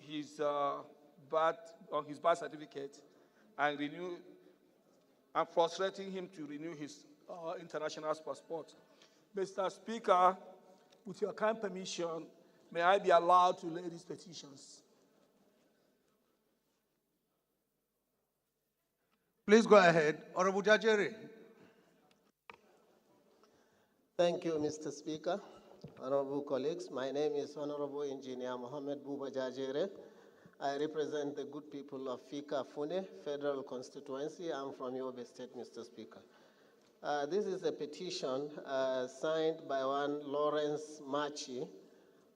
his birth certificate and frustrating him to renew his international passport. Mr. Speaker, with your kind permission, may I be allowed to lay these petitions? Please go ahead. Honorable Jajere. Thank you, Mr. Speaker. Honorable colleagues, my name is Honorable Engineer Mohammed Buba Jajere. I represent the good people of Fika Fune Federal Constituency. I'm from Yobe State, Mr. Speaker. This is a petition signed by one Lawrence Machi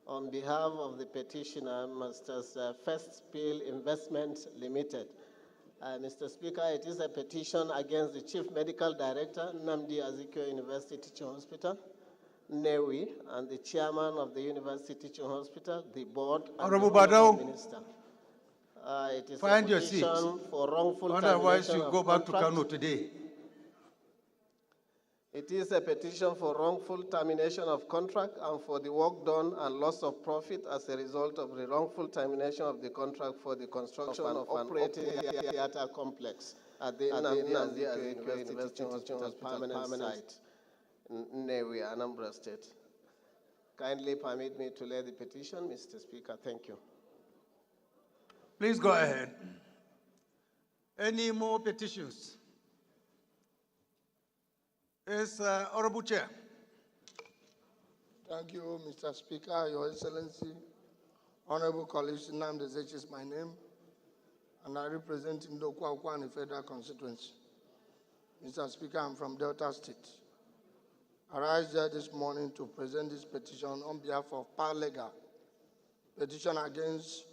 on behalf of the petitioner, Mr. First Peel Investment Limited. Mr. Speaker, it is a petition against the Chief Medical Director, Nnamdi Azikiwe University Teaching Hospital, NEWI, and the Chairman of the University Teaching Hospital, the Board, and Honorable the Honorable Badao, Minister. It is find a your petition seat. for wrongful Otherwise, termination you of go back to contract. Kano today. It is a petition for wrongful termination of contract and for the work done and loss of profit as a result of the wrongful termination of the contract for the construction of an operating theater complex at the Nnamdi Azikiwe University Hospital permanent site in Nnewi, Anambra State. Kindly permit me to lay the petition, Mr. Speaker. Thank you. Please go ahead. Any more petitions? Yes, Honorable Chair. Thank you, Mr. Speaker, Your Excellency. Honorable colleagues, Nnamdi Azikiwe is my name, and I represent Ndokwa Ukwani Federal Constituency. Mr. Speaker, I'm from Delta State. I rise here this morning to present this petition on behalf of Paralega, petition against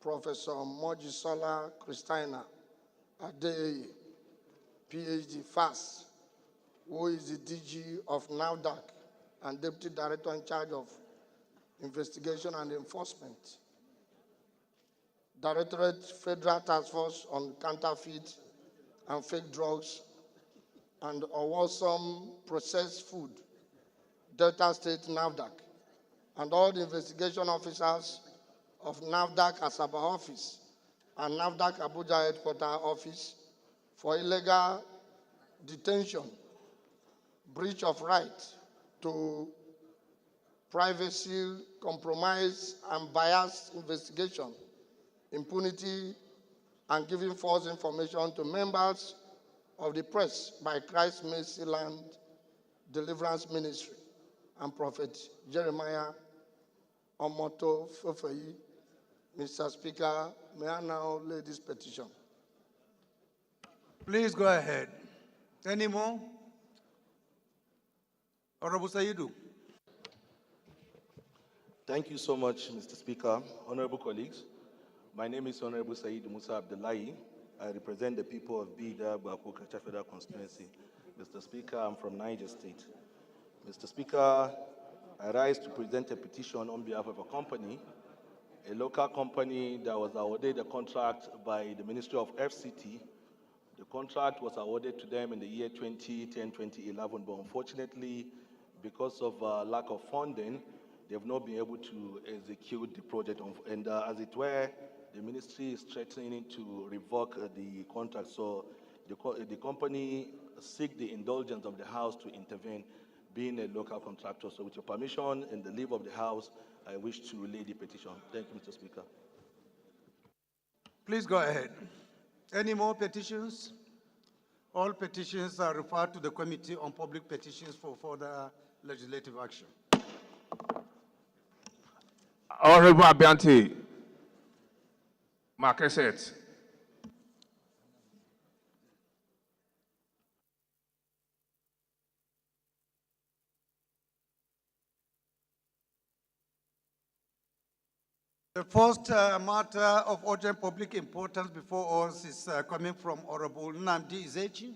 Professor Mojisola Christina Adeye, PhD, FAS, who is the DG of NAFDAC and Deputy Director in charge of Investigation and Enforcement, Directorate Federal Task Force on Counterfeit and Fake Drugs and Awesome Processed Food, Delta State NAFDAC, and all the investigation officers of NAFDAC Asaba Office and NAFDAC Abuja Headquarter Office for illegal detention, breach of right to privacy, compromise, and biased investigation, impunity, and giving false information to members of the press by Christ Mercy Land Deliverance Ministry and Prophet Jeremiah Omoto Fefeyi. Mr. Speaker, may I now lay this petition? Please go ahead. Any more? Honorable Saidu. Thank you so much, Mr. Speaker. Honorable colleagues, my name is Honorable Said Musa Abdullahi. I represent the people of Bida, Bakuka Federal Constituency. Mr. Speaker, I'm from Niger State. Mr. Speaker, I rise to present a petition on behalf of a company, a local company that was awarded a contract by the Ministry of FCT. The contract was awarded to them in the year 2010-2011, but unfortunately, because of lack of funding, they've not been able to execute the project. And as it were, the ministry is threatening to revoke the contract. So the company seek the indulgence of the House to intervene, being a local contractor. So with your permission and the leave of the House, I wish to lay the petition. Thank you, Mr. Speaker. Please go ahead. Any more petitions? All petitions are referred to the Committee on Public Petitions for further legislative action. Honorable Abianti, Marqueset. The first matter of urgent public importance before us is coming from Honorable Nnamdi Azikiwe.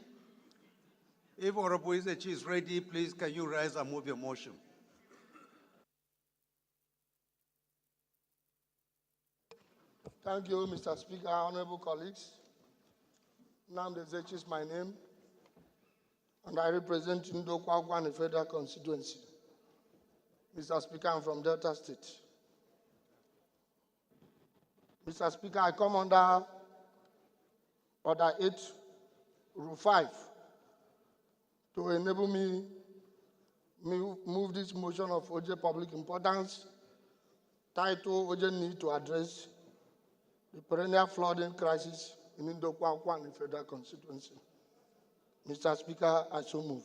If Honorable Azikiwe is ready, please can you rise and move your motion? Thank you, Mr. Speaker, honorable colleagues. Nnamdi Azikiwe is my name, and I represent Ndokwa Ukwani Federal Constituency. Mr. Speaker, I'm from Delta State. Mr. Speaker, I come under Order 8, Rule 5, to enable me move this motion of urgent public importance, titled Urgent Need to Address the Perennial Flooding Crisis in Ndokwa Federal Constituency. Mr. Speaker, I so move.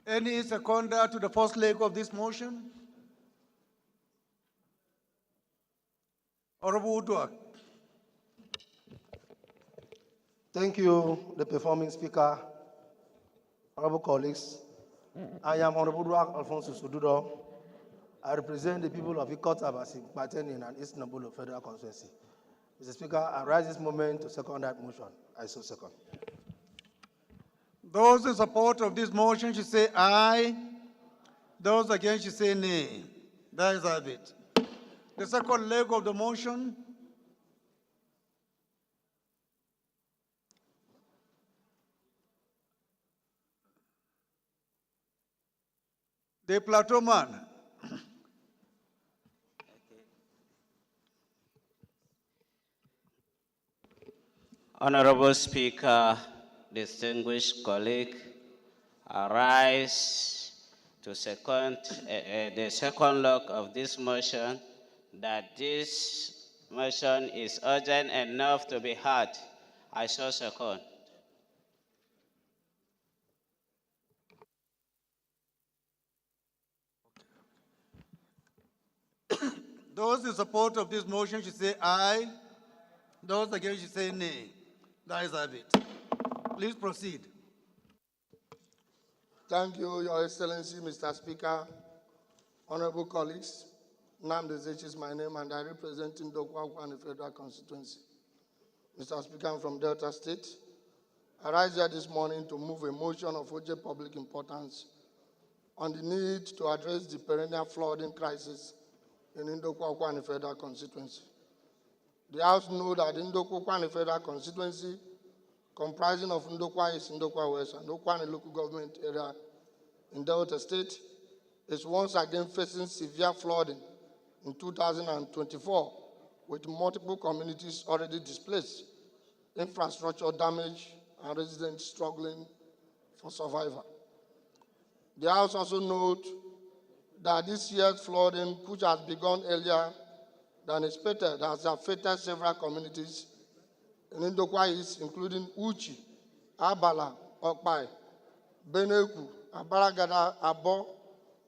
Any seconder to the first leg of this motion? Honorable Uduak. Thank you, the performing speaker, honorable colleagues. I am Honorable Uduak Alfonso Sududo. I represent the people of Ikot Abasi, Batenin, and East Nambolo Federal Constituency. Mr. Speaker, I rise this moment to second that motion. I so second. Those in support of this motion should say aye. Those against should say nay. That is it. The second leg of the motion. The Plateau man. Honorable Speaker, distinguished colleague, I rise to second the second leg of this motion, that this motion is urgent enough to be heard. I so second. Those in support of this motion should say aye. Those against should say nay. That is it. Please proceed. Thank you, Your Excellency, Mr. Speaker, honorable colleagues. Nnamdi Ezechi is my name, and I represent Ndokwa Federal Constituency. Mr. Speaker, I'm from Delta State. I rise here this morning to move a motion of urgent public importance on the need to address the perennial flooding crisis in Ndokwa Federal Constituency. The House knows that the Ndokwa Federal Constituency, comprising of Ndokwa East, Ndokwa West, and Ndokwa local government area in Delta State, is once again facing severe flooding in 2024, with multiple communities already displaced, infrastructure damage, and residents struggling for survival. The House also notes that this year's flooding, which has begun earlier than expected, has affected several communities in Ndokwa East, including Uchi, Abala, Okpai, Beneku, Abaragada, Abo,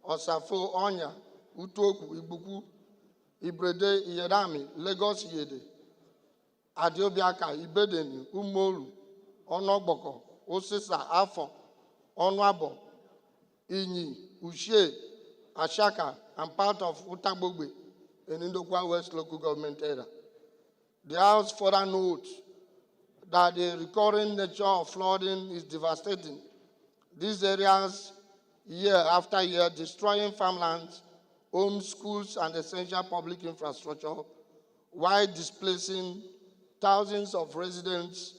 Osafo, Onya, Utoku, Ibuku, Ibrede, Iyedami, Lagos Yede, Adiobiaka, Ibedeni, Umoru, Onogboko, Osisa, Afo, Onwabo, Inyi, Ushe, Ashaka, and part of Utagbogbe in Ndokwa West local government area. The House further notes that the recurring nature of flooding is devastating. These areas, year after year, destroying farmlands, homes, schools, and essential public infrastructure, while displacing thousands of residents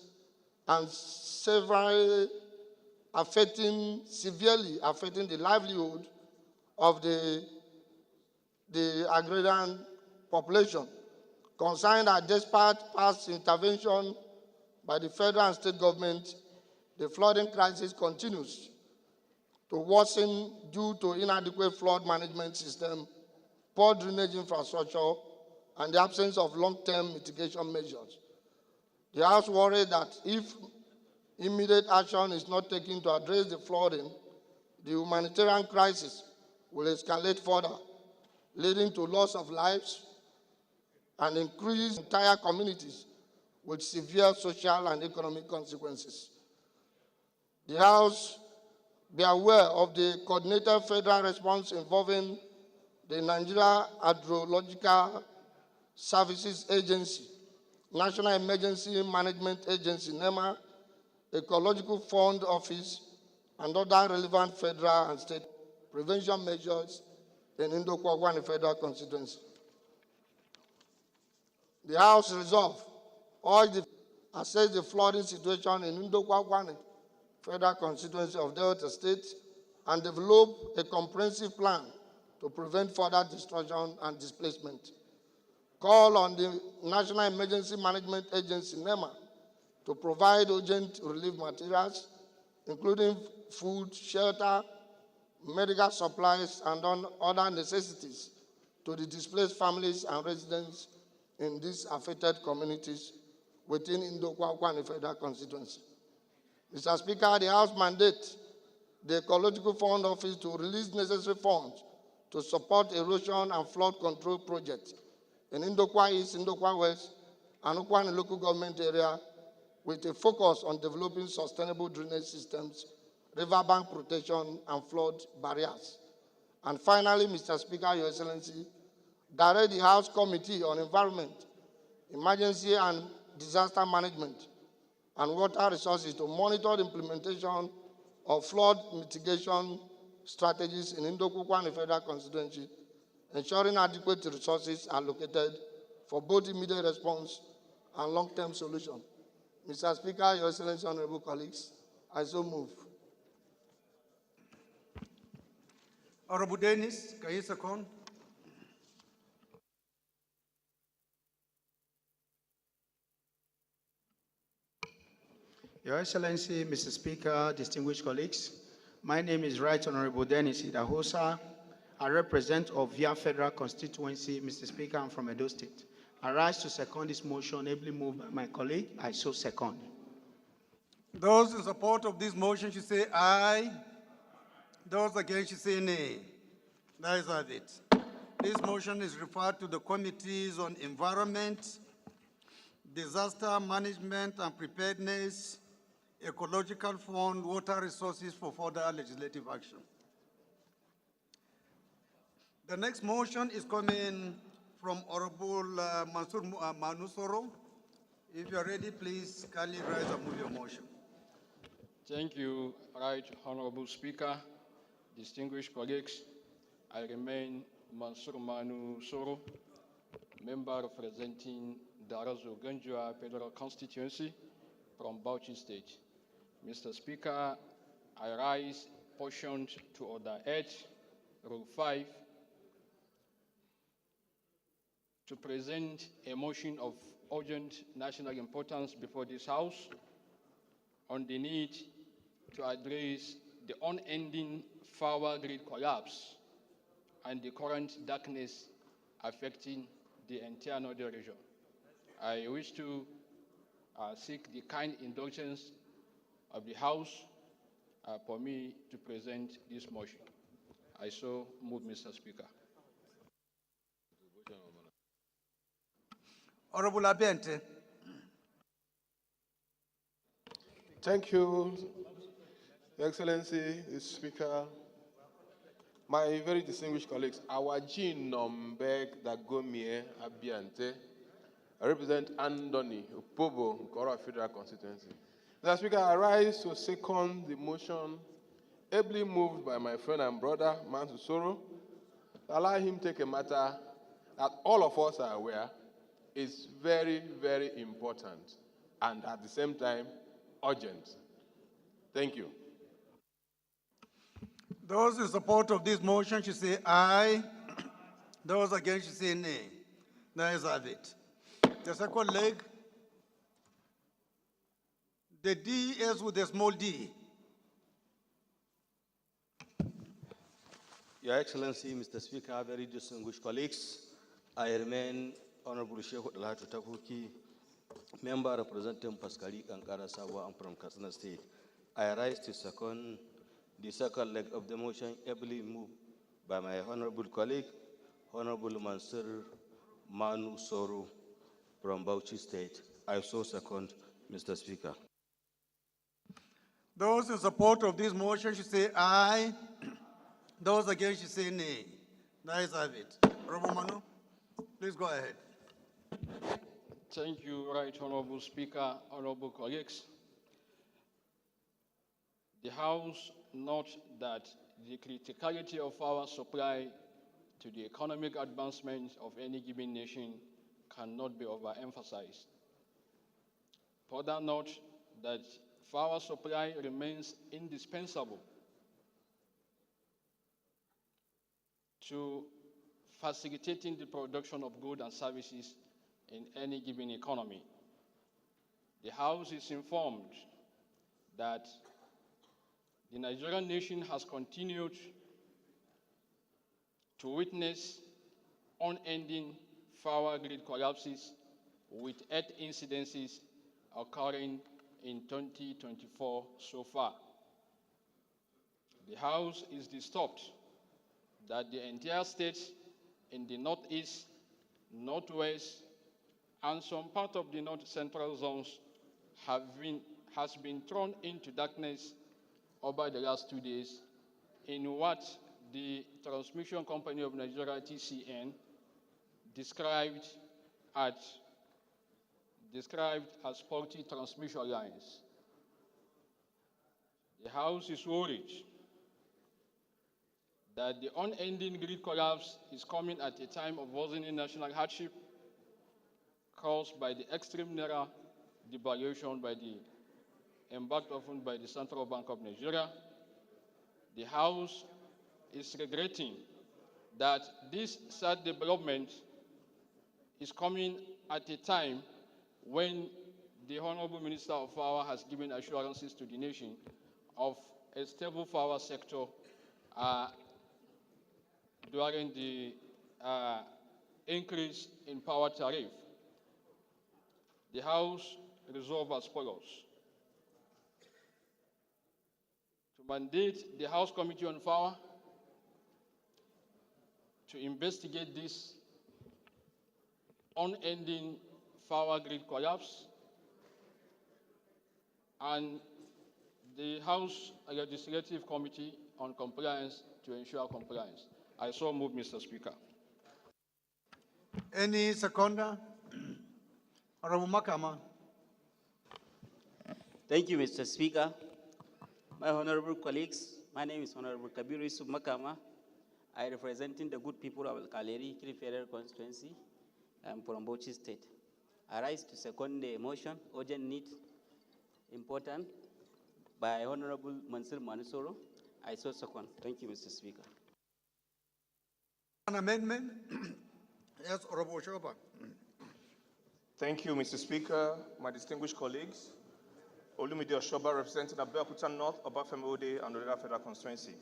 and severely affecting the livelihood of the agrarian population. Concerned that despite past intervention by the federal and state government, the flooding crisis continues to worsen due to inadequate flood management system, poor drainage infrastructure, and the absence of long-term mitigation measures. The House worried that if immediate action is not taken to address the flooding, the humanitarian crisis will escalate further, leading to loss of lives and increase entire communities with severe social and economic consequences. The House be aware of the coordinated federal response involving the Nigeria Hydrological Services Agency, National Emergency Management Agency, NEMA, Ecological Fund Office, and other relevant federal and state prevention measures in Ndokwa Federal Constituency. The House resolved to assess the flooding situation in Ndokwa Federal Constituency of Delta State and develop a comprehensive plan to prevent further destruction and displacement. Call on the National Emergency Management Agency, NEMA, to provide urgent relief materials, including food, shelter, medical supplies, and other necessities to the displaced families and residents in these affected communities within Indo-Kwakwani Federal Constituency. Mr. Speaker, the House mandate the Ecological Fund Office to release necessary funds to support erosion and flood control projects in Indokwa East, Indokwa West, and Ukwani local government area with a focus on developing sustainable drainage systems, riverbank protection, and flood barriers. And finally, Mr. Speaker, Your Excellency, direct the House Committee on Environment, Emergency and Disaster Management, and Water Resources to monitor the implementation of flood mitigation strategies in Indo-Kwakwani Federal Constituency, ensuring adequate resources are allocated for both immediate response and long-term solution. Mr. Speaker, Your Excellency, honorable colleagues, I so move. Honorable Dennis, can you second? Your Excellency, Mr. Speaker, distinguished colleagues, my name is Right Honorable Dennis Idahosa. I represent Ovia Federal Constituency. Mr. Speaker, I'm from Edo State. I rise to second this motion, ably moved by my colleague. I so second. Those in support of this motion should say aye. Those against should say nay. That is it. This motion is referred to the Committees on Environment, Disaster Management and Preparedness, Ecological Fund, Water Resources for further legislative action. The next motion is coming from Honorable Mansour Manusoro. If you are ready, please kindly rise and move your motion. Thank you, Right Honorable Speaker, distinguished colleagues. I remain Mansour Manusoro, member representing Darazo Ganjua Federal Constituency from Bauchi State. Mr. Speaker, I rise pursuant to Order 8, Rule 5, to present a motion of urgent national importance before this House on the need to address the unending power grid collapse and the current darkness affecting the entire northern region. I wish to seek the kind indulgence of the House for me to present this motion. I so move, Mr. Speaker. Honorable Abente. Thank you, Your Excellency, the Speaker, my very distinguished colleagues. Our Jean Nombek Dagomie Abiante. I represent Andoni Upobo, Nkora Federal Constituency. Mr. Speaker, I rise to second the motion ably moved by my friend and brother, Mansour Soro, to allow him to take a matter that all of us are aware is very, very important and at the same time urgent. Thank you. Those in support of this motion should say aye. Those against should say nay. That is it. The second leg, the D is with a small d. Your Excellency, Mr. Speaker, very distinguished colleagues, I remain Honorable Sheikh Dalhatu Takuki, member representing Paskari Kankara Sawa. I'm from Katsina State. I rise to second the second leg of the motion, ably moved by my honorable colleague, Honorable Mansour Manu Soro from Bauchi State. I so second, Mr. Speaker. Those in support of this motion should say aye. Those against should say nay. That is it. Honorable Manu, please go ahead. Thank you, Right Honorable Speaker, honorable colleagues. The House notes that the criticality of our supply to the economic advancement of any given nation cannot be overemphasized. Further note that power supply remains indispensable to facilitating the production of goods and services in any given economy. The House is informed that the Nigerian nation has continued to witness unending power grid collapses with 8 incidences occurring in 2024 so far. The House is disturbed that the entire state in the northeast, northwest, and some part of the north central zones has been thrown into darkness over the last 2 days in what the Transmission Company of Nigeria, TCN, described as faulty transmission lines. The House is worried that the unending grid collapse is coming at a time of worsening national hardship caused by the extreme naira devaluation embarked upon by the Central Bank of Nigeria. The House is regretting that this sad development is coming at a time when the Honorable Minister of Power has given assurances to the nation of a stable power sector during the increase in power tariff. The House resolved as follows: to mandate the House Committee on Power to investigate this unending power grid collapse, and the House Legislative Committee on Compliance to ensure compliance. I so move, Mr. Speaker. Any seconder? Honorable Makama. Thank you, Mr. Speaker. My honorable colleagues, my name is Honorable Kabiru Yusuf Makama. I representing the good people of Kaleri Federal Constituency from Bauchi State. I rise to second the motion, urgent need, important, by Honorable Mansur Manusoro. I so second. Thank you, Mr. Speaker. An amendment? Yes, Honorable Shoba. Thank you, Mr. Speaker, my distinguished colleagues. Olumide Oshoba, representing Abeokuta North, Obafemi Ode, and Odera Federal Constituency.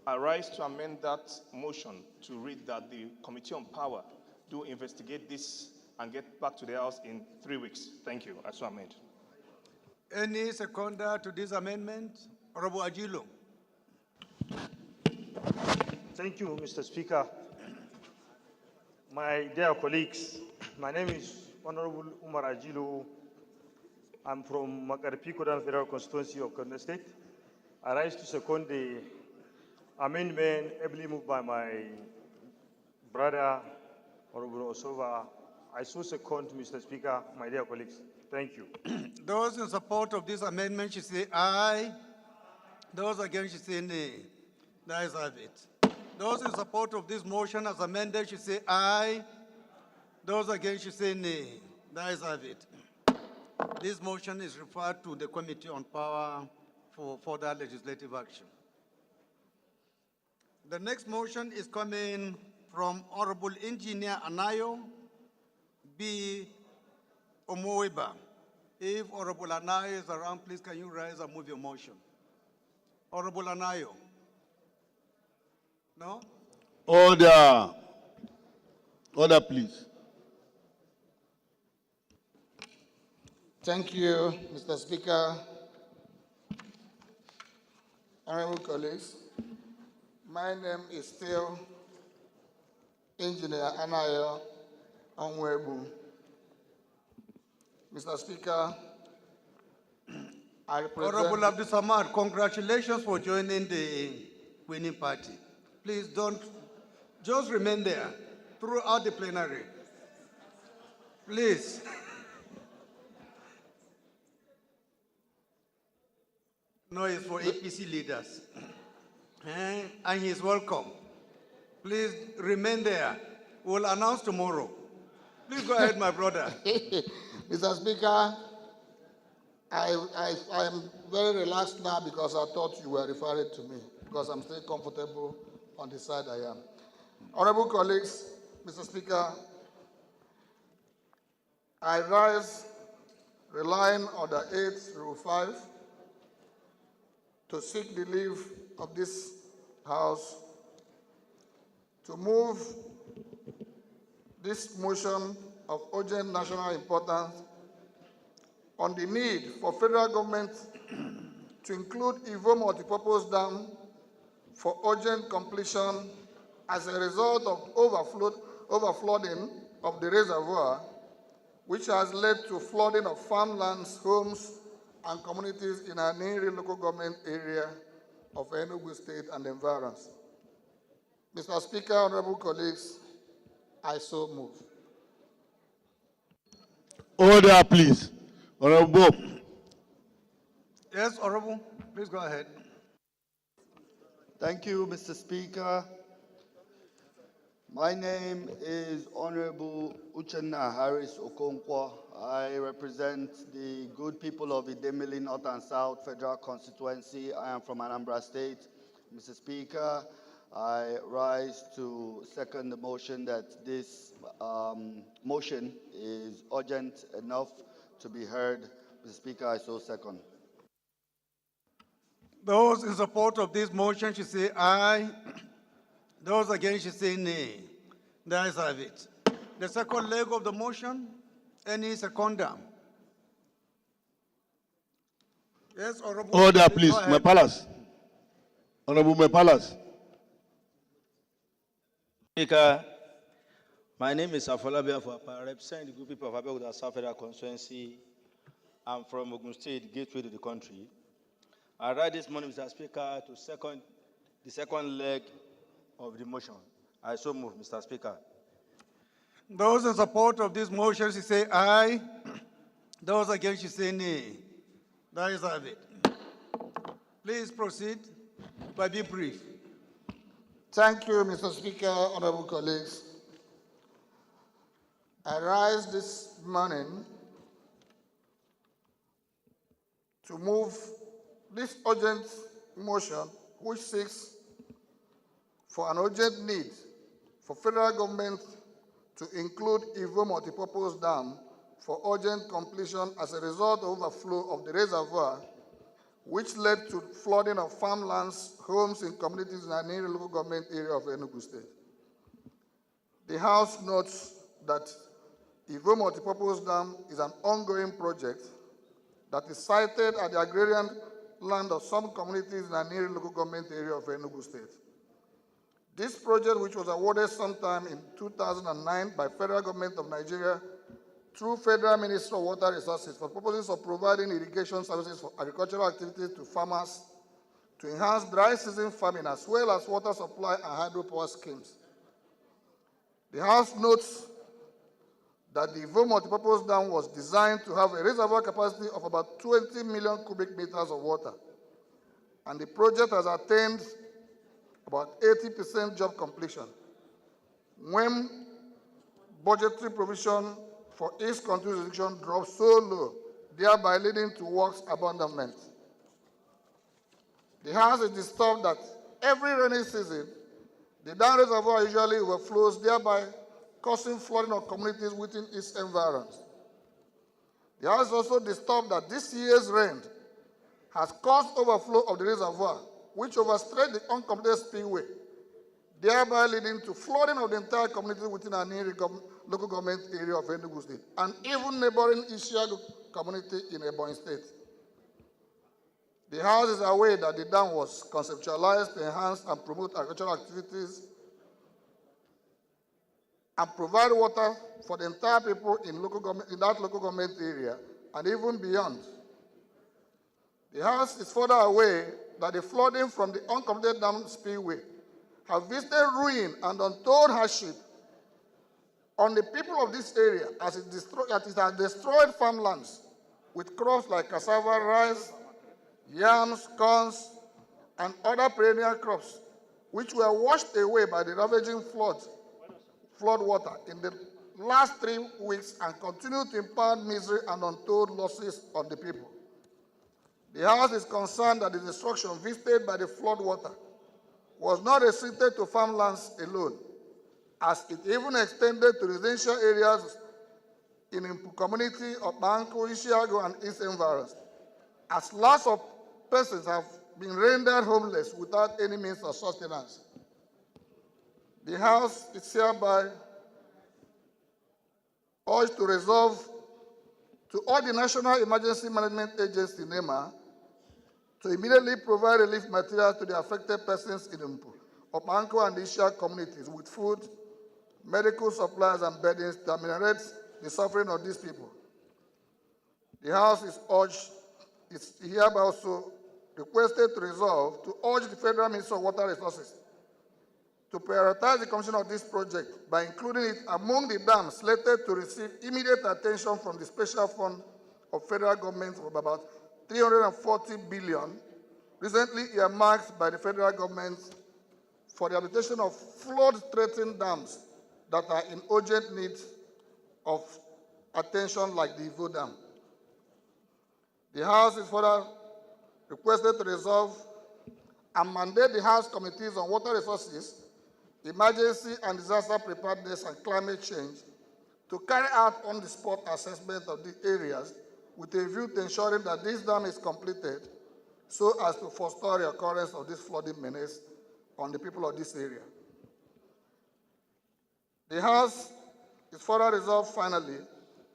I rise to amend that motion to read that the Committee on Power do investigate this and get back to the House in 3 weeks. Thank you. I so amend. Any seconder to this amendment? Honorable Ajilo. Thank you, Mr. Speaker. My dear colleagues, my name is Honorable Umar Ajilo. I'm from Makarpi-Kodan Federal Constituency of Kaduna State. I rise to second the amendment ably moved by my brother, Honorable Osova. I so second, Mr. Speaker, my dear colleagues. Thank you. Those in support of this amendment should say aye. Those against should say nay. The ayes have it. Those in support of this motion as amended should say aye. Those against should say nay. The ayes have it. This motion is referred to the Committee on Power for further legislative action. The next motion is coming from Honorable Engineer Anayo B. Omoeba. If Honorable Anayo is around, please can you rise and move your motion? Honorable Anayo. No? Order. Order, please. Thank you, Mr. Speaker. Honorable colleagues, my name is still Engineer Anayo Onwebu. Mr. Speaker, I represent... Honorable Abdul Samad, congratulations for joining the winning party. Please don't, just remain there throughout the plenary. Please. No, it's for APC leaders. And he's welcome. Please remain there. We'll announce tomorrow. Please go ahead, my brother. Mr. Speaker, I'm very relaxed now because I thought you were referring to me, because I'm still comfortable on the side I am. Honorable colleagues, Mr. Speaker, I rise relying on the 8th Rule 5 to seek the leave of this House to move this motion of urgent national importance on the need for federal government to include Ivo multipurpose dam for urgent completion as a result of overflooding of the reservoir, which has led to flooding of farmlands, homes, and communities in our Niri local government area of Enugu State and environs. Mr. Speaker, honorable colleagues, I so move. Order, please. Honorable. Yes, Honorable, please go ahead. Thank you, Mr. Speaker. My name is Honorable Uchenna Harris Okonkwo. I represent the good people of Idemili North and South Federal Constituency. I am from Anambra State. Mr. Speaker, I rise to second the motion that this motion is urgent enough to be heard. Mr. Speaker, I so second. Those in support of this motion should say aye. Those against should say nay. The ayes have it. The second leg of the motion, any secondum? Yes, Honorable. Order, please. Go ahead. Mepalas. Honorable Mepalas. Speaker, my name is Afolabi Afwapa. I represent the group people of Abeokuta South Federal Constituency. I'm from Ogun State, gateway to the country. I rise this morning, Mr. Speaker, to second the second leg of the motion. I so move, Mr. Speaker. Those in support of this motion should say aye. Those against should say nay. The ayes have it. Please proceed, but be brief. Thank you, Mr. Speaker, honorable colleagues. I rise this morning to move this urgent motion, which seeks for an urgent need for federal government to include Ivo multipurpose dam for urgent completion as a result of overflow of the reservoir, which led to flooding of farmlands, homes, and communities in the Niri local government area of Enugu State. The House notes that Ivo multipurpose dam is an ongoing project that is sited at the agrarian land of some communities in the Niri local government area of Enugu State. This project, which was awarded sometime in 2009 by federal government of Nigeria through Federal Ministry of Water Resources for purposes of providing irrigation services for agricultural activities to farmers to enhance dry season farming as well as water supply and hydropower schemes. The House notes that the Ivo multipurpose dam was designed to have a reservoir capacity of about 20 million cubic meters of water, and the project has attained about 80% job completion. When budgetary provision for its contribution dropped so low, thereby leading to works abandonment. The House is disturbed that every rainy season, the dam reservoir usually overflows, thereby causing flooding of communities within its environs. The House is also disturbed that this year's rain has caused overflow of the reservoir, which overstretched the uncompleted spillway, thereby leading to flooding of the entire community within our local government area of Enugu State, and even neighboring Isiago community in Ebonyi State. The House is aware that the dam was conceptualized to enhance and promote agricultural activities and provide water for the entire people in that local government area and even beyond. The House is further aware that the flooding from the uncompleted dam spillway have visited ruin and untold hardship on the people of this area as it has destroyed farmlands with crops like cassava, rice, yams, corns, and other perennial crops, which were washed away by the ravaging flood water in the last 3 weeks and continue to impart misery and untold losses on the people. The House is concerned that the destruction visited by the flood water was not restricted to farmlands alone, as it even extended to residential areas in the community of Banco, Ishiago, and East Environs, as lots of persons have been rendered homeless without any means of sustenance. The House is hereby urged to resolve to all the National Emergency Management Agency, NEMA, to immediately provide relief materials to the affected persons in the Opanko and Isha communities with food, medical supplies, and beddings to ameliorate the suffering of these people. The House is hereby also requested to resolve to urge the Federal Ministry of Water Resources to prioritize the completion of this project by including it among the dams slated to receive immediate attention from the Special Fund of Federal Government of about 340 billion, recently earmarked by the federal government for the habilitation of flood-threatened dams that are in urgent need of attention, like the Ivo Dam. The House is further requested to resolve and mandate the House Committees on Water Resources, Emergency and Disaster Preparedness and Climate Change to carry out on-the-spot assessment of the areas with a view to ensuring that this dam is completed so as to forestall the occurrence of this flooding menace on the people of this area. The House is further resolved, finally,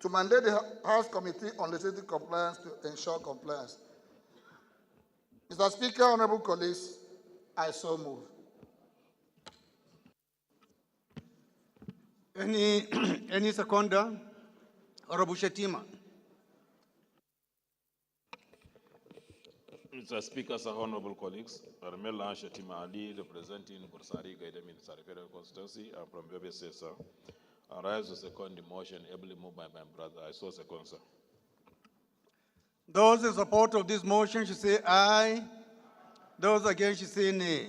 to mandate the House Committee on Legislative Compliance to ensure compliance. Mr. Speaker, honorable colleagues, I so move. Any seconder? Honorable Shetima. Mr. Speaker, sir, honorable colleagues, Armela Shetima Ali, representing Bursari Gaidam in the Federal Constituency, and from BBC, sir. I rise to second the motion, ably moved by my brother. I so second, sir. Those in support of this motion should say aye. Those against should say nay.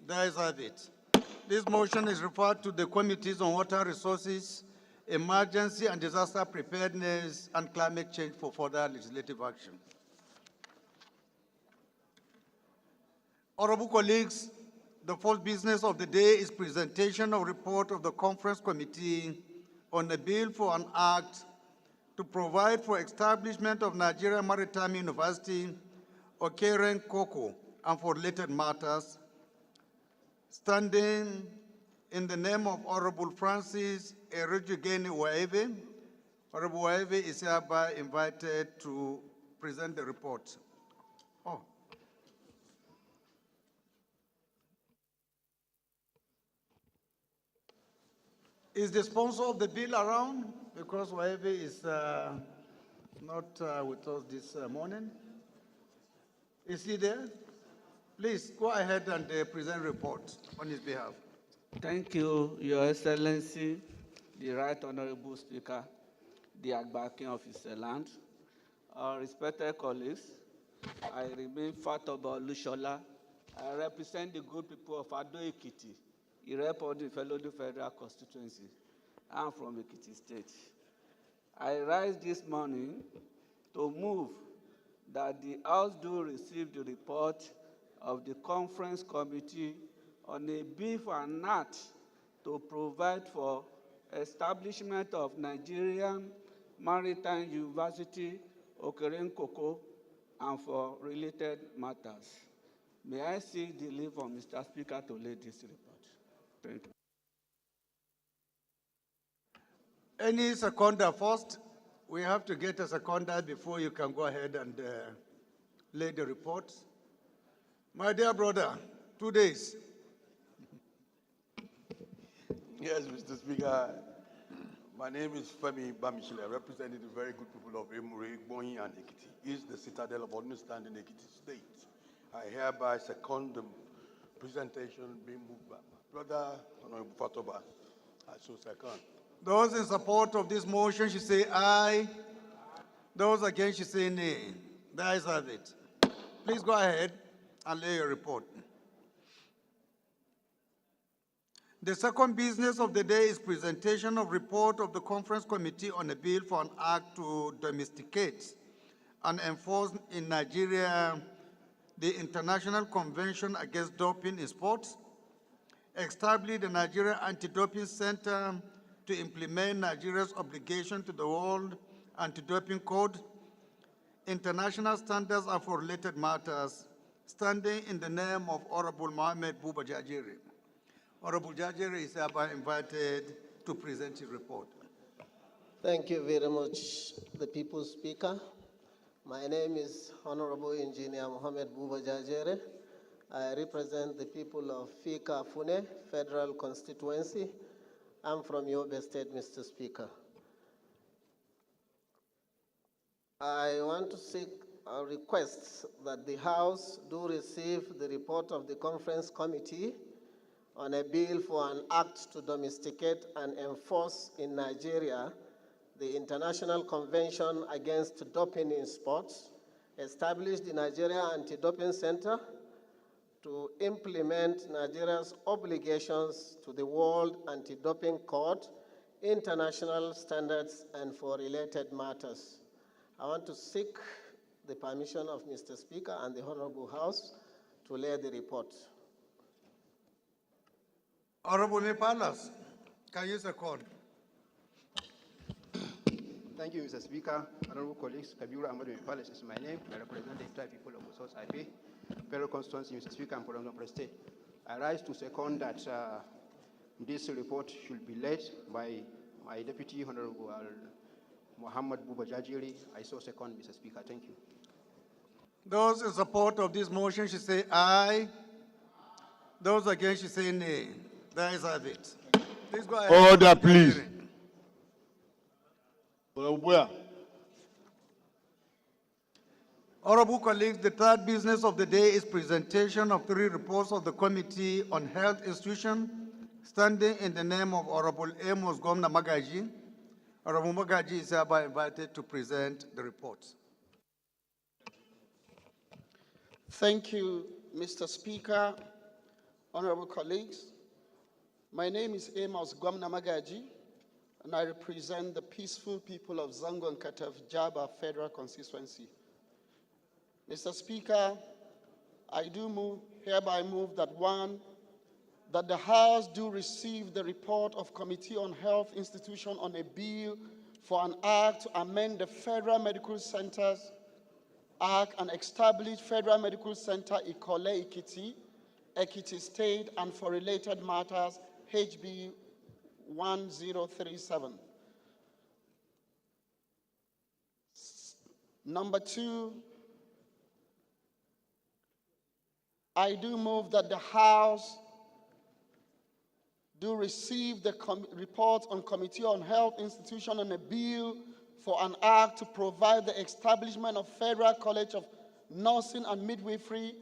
The ayes have it. This motion is referred to the Committees on Water Resources, Emergency and Disaster Preparedness, and Climate Change for further legislative action. Honorable colleagues, the first business of the day is presentation of report of the Conference Committee on a bill for an act to provide for establishment of Nigeria Maritime University, Okeren Koko, and for related matters, standing in the name of Honorable Francis Erujugeni Waeve. Honorable Waeve is hereby invited to present the report. Oh. Is the sponsor of the bill around? Because Waeve is not with us this morning. Is he there? Please go ahead and present report on his behalf. Thank you, Your Excellency, the Right Honorable Speaker, the Agbakin of his land. Respected colleagues, I remain Fatoba Lushola. I represent the good people of Ado Ekiti, Irepo the Fellow Federal Constituency. I'm from Ekiti State. I rise this morning to move that the House do receive the report of the Conference Committee on a bill for an act to provide for establishment of Nigerian Maritime University, Okeren Koko, and for related matters. May I seek the leave of Mr. Speaker to lay this report? Thank you. Any seconder first? We have to get a seconder before you can go ahead and lay the report. My dear brother, 2 days. Yes, Mr. Speaker. My name is Femi Bamishile, representing the very good people of Emuri, Bonyi, and Ekiti. Is the citadel of understanding Ekiti State. I hereby second the presentation being moved by my brother, Honorable Fatoba. I so second. Those in support of this motion should say aye. Those against should say nay. The ayes have it. Please go ahead and lay your report. The second business of the day is presentation of report of the Conference Committee on a bill for an act to domesticate and enforce in Nigeria the International Convention Against Doping in Sports, establish the Nigeria Anti-Doping Center to implement Nigeria's obligation to the World Anti-Doping Code, international standards and for related matters, standing in the name of Honorable Mohammed Buba Jajiri. Honorable Jajiri is hereby invited to present his report. Thank you very much, the People's Speaker. My name is Honorable Engineer Mohammed Buba Jajere. I represent the people of Fika Fune Federal Constituency. I'm from Yobe State, Mr. Speaker. I want to seek a request that the House do receive the report of the Conference Committee on a bill for an act to domesticate and enforce in Nigeria the International Convention Against Doping in Sports, establish the Nigeria Anti-Doping Center to implement Nigeria's obligations to the World Anti-Doping Code, international standards, and for related matters. I want to seek the permission of Mr. Speaker and the Honorable House to lay the report. Honorable Nepalas, can you second? Thank you, Mr. Speaker. Honorable colleagues, Kabiru Ahmadu Palace is my name. I represent the entire people of Usos IP, Federal Constituency, Mr. Speaker, and from the State. I rise to second that this report should be led by my Deputy Honorable Muhammad Buba Jajiri. I so second, Mr. Speaker. Thank you. Those in support of this motion should say aye. Those against should say nay. There is have it. Please go ahead. Order, please. Honorable colleagues, the third business of the day is presentation of 3 reports of the Committee on Health Institution, standing in the name of Honorable Amos Gomna Magaji. Honorable Magaji is hereby invited to present the reports. Thank you, Mr. Speaker, honorable colleagues. My name is Amos Gomna Magaji, and I represent the peaceful people of Zangon Kataf Jaba Federal Constituency. Mr. Speaker, I do hereby move that that the House do receive the report of Committee on Health Institution on a bill for an act to amend the Federal Medical Centers Act and establish Federal Medical Center Ikole Ekiti, Ekiti State, and for related matters, HB 1037. Number 2, I do move that the House do receive the report on Committee on Health Institution on a bill for an act to provide the establishment of Federal College of Nursing and Midwifery,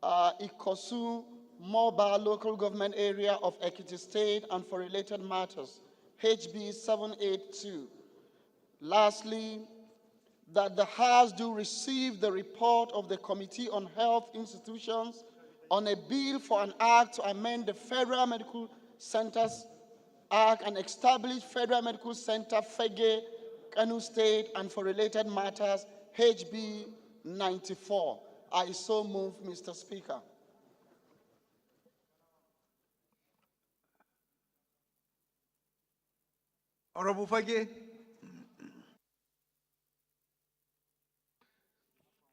Ikosu, Mobile Local Government Area of Ekiti State, and for related matters, HB 782. Lastly, that the House do receive the report of the Committee on Health Institutions on a bill for an act to amend the Federal Medical Centers Act and establish Federal Medical Center Fege, Kanu State, and for related matters, HB 94. I so move, Mr. Speaker. Honorable Fage.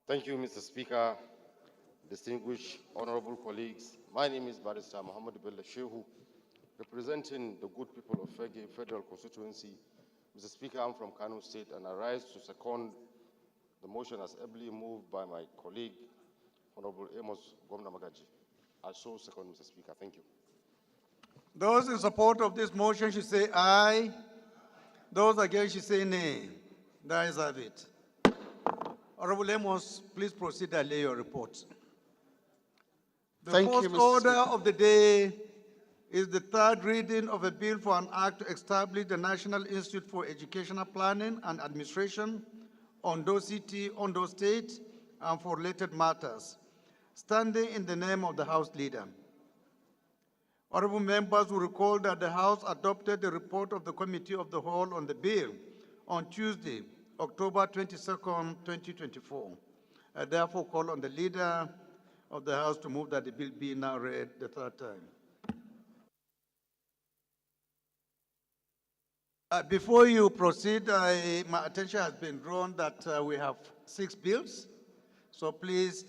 Thank you, Mr. Speaker, distinguished honorable colleagues. My name is Barrister Muhammad Bello Shehu, representing the good people of Fege Federal Constituency. Mr. Speaker, I'm from Kano State, and I rise to second the motion as ably moved by my colleague, Honorable Amos Gomna Magaji. I so second, Mr. Speaker. Thank you. Those in support of this motion should say aye. Those against should say nay. There is have it. Honorable Amos, please proceed and lay your report. The first order of the day is the third reading of a bill for an act to establish the National Institute for Educational Planning and Administration, Ondo City, Ondo State, and for related matters, standing in the name of the House Leader. Honorable members will recall that the House adopted the report of the Committee of the Whole on the bill on Tuesday, October 22nd, 2024. I therefore call on the Leader of the House to move that the bill be now read the third time. Before you proceed, my attention has been drawn that we have 6 bills. So please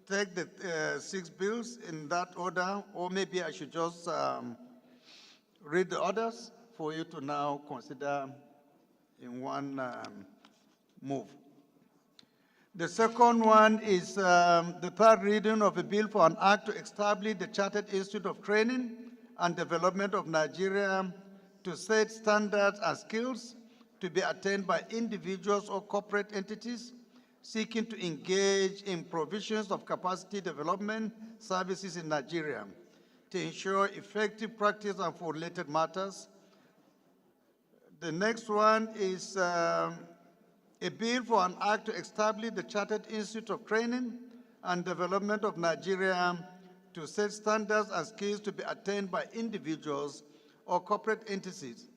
take the 6 bills in that order, or maybe I should just read the orders for you to now consider in one move. The second one is the third reading of a bill for an act to establish the Chartered Institute of Training and Development of Nigeria to set standards and skills to be attained by individuals or corporate entities seeking to engage in provisions of capacity development services in Nigeria to ensure effective practice and for related matters. The next one is a bill for an act to establish the Chartered Institute of Training and Development of Nigeria to set standards and skills to be attained by individuals or corporate entities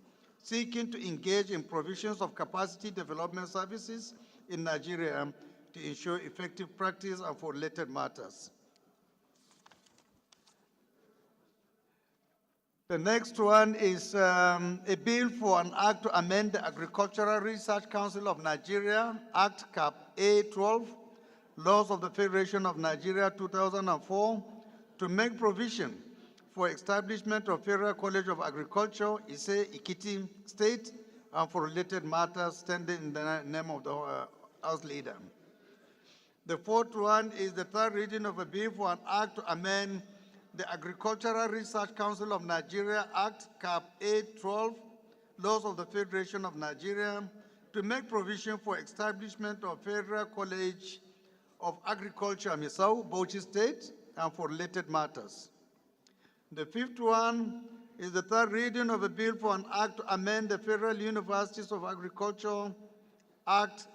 seeking to engage in provisions of capacity development services in Nigeria to ensure effective practice and for related matters. The next one is a bill for an act to amend the Agricultural Research Council of Nigeria, Act Cap A12, Laws of the Federation of Nigeria 2004, to make provision for establishment of Federal College of Agriculture, Ise Ikiti State, and for related matters standing in the name of the House Leader. The fourth one is the third reading of a bill for an act to amend the Agricultural Research Council of Nigeria, Act Cap A12, Laws of the Federation of Nigeria, to make provision for establishment of Federal College of Agriculture, Misau, Bauchi State, and for related matters. The fifth one is the third reading of a bill for an act to amend the Federal Universities of Agriculture, Act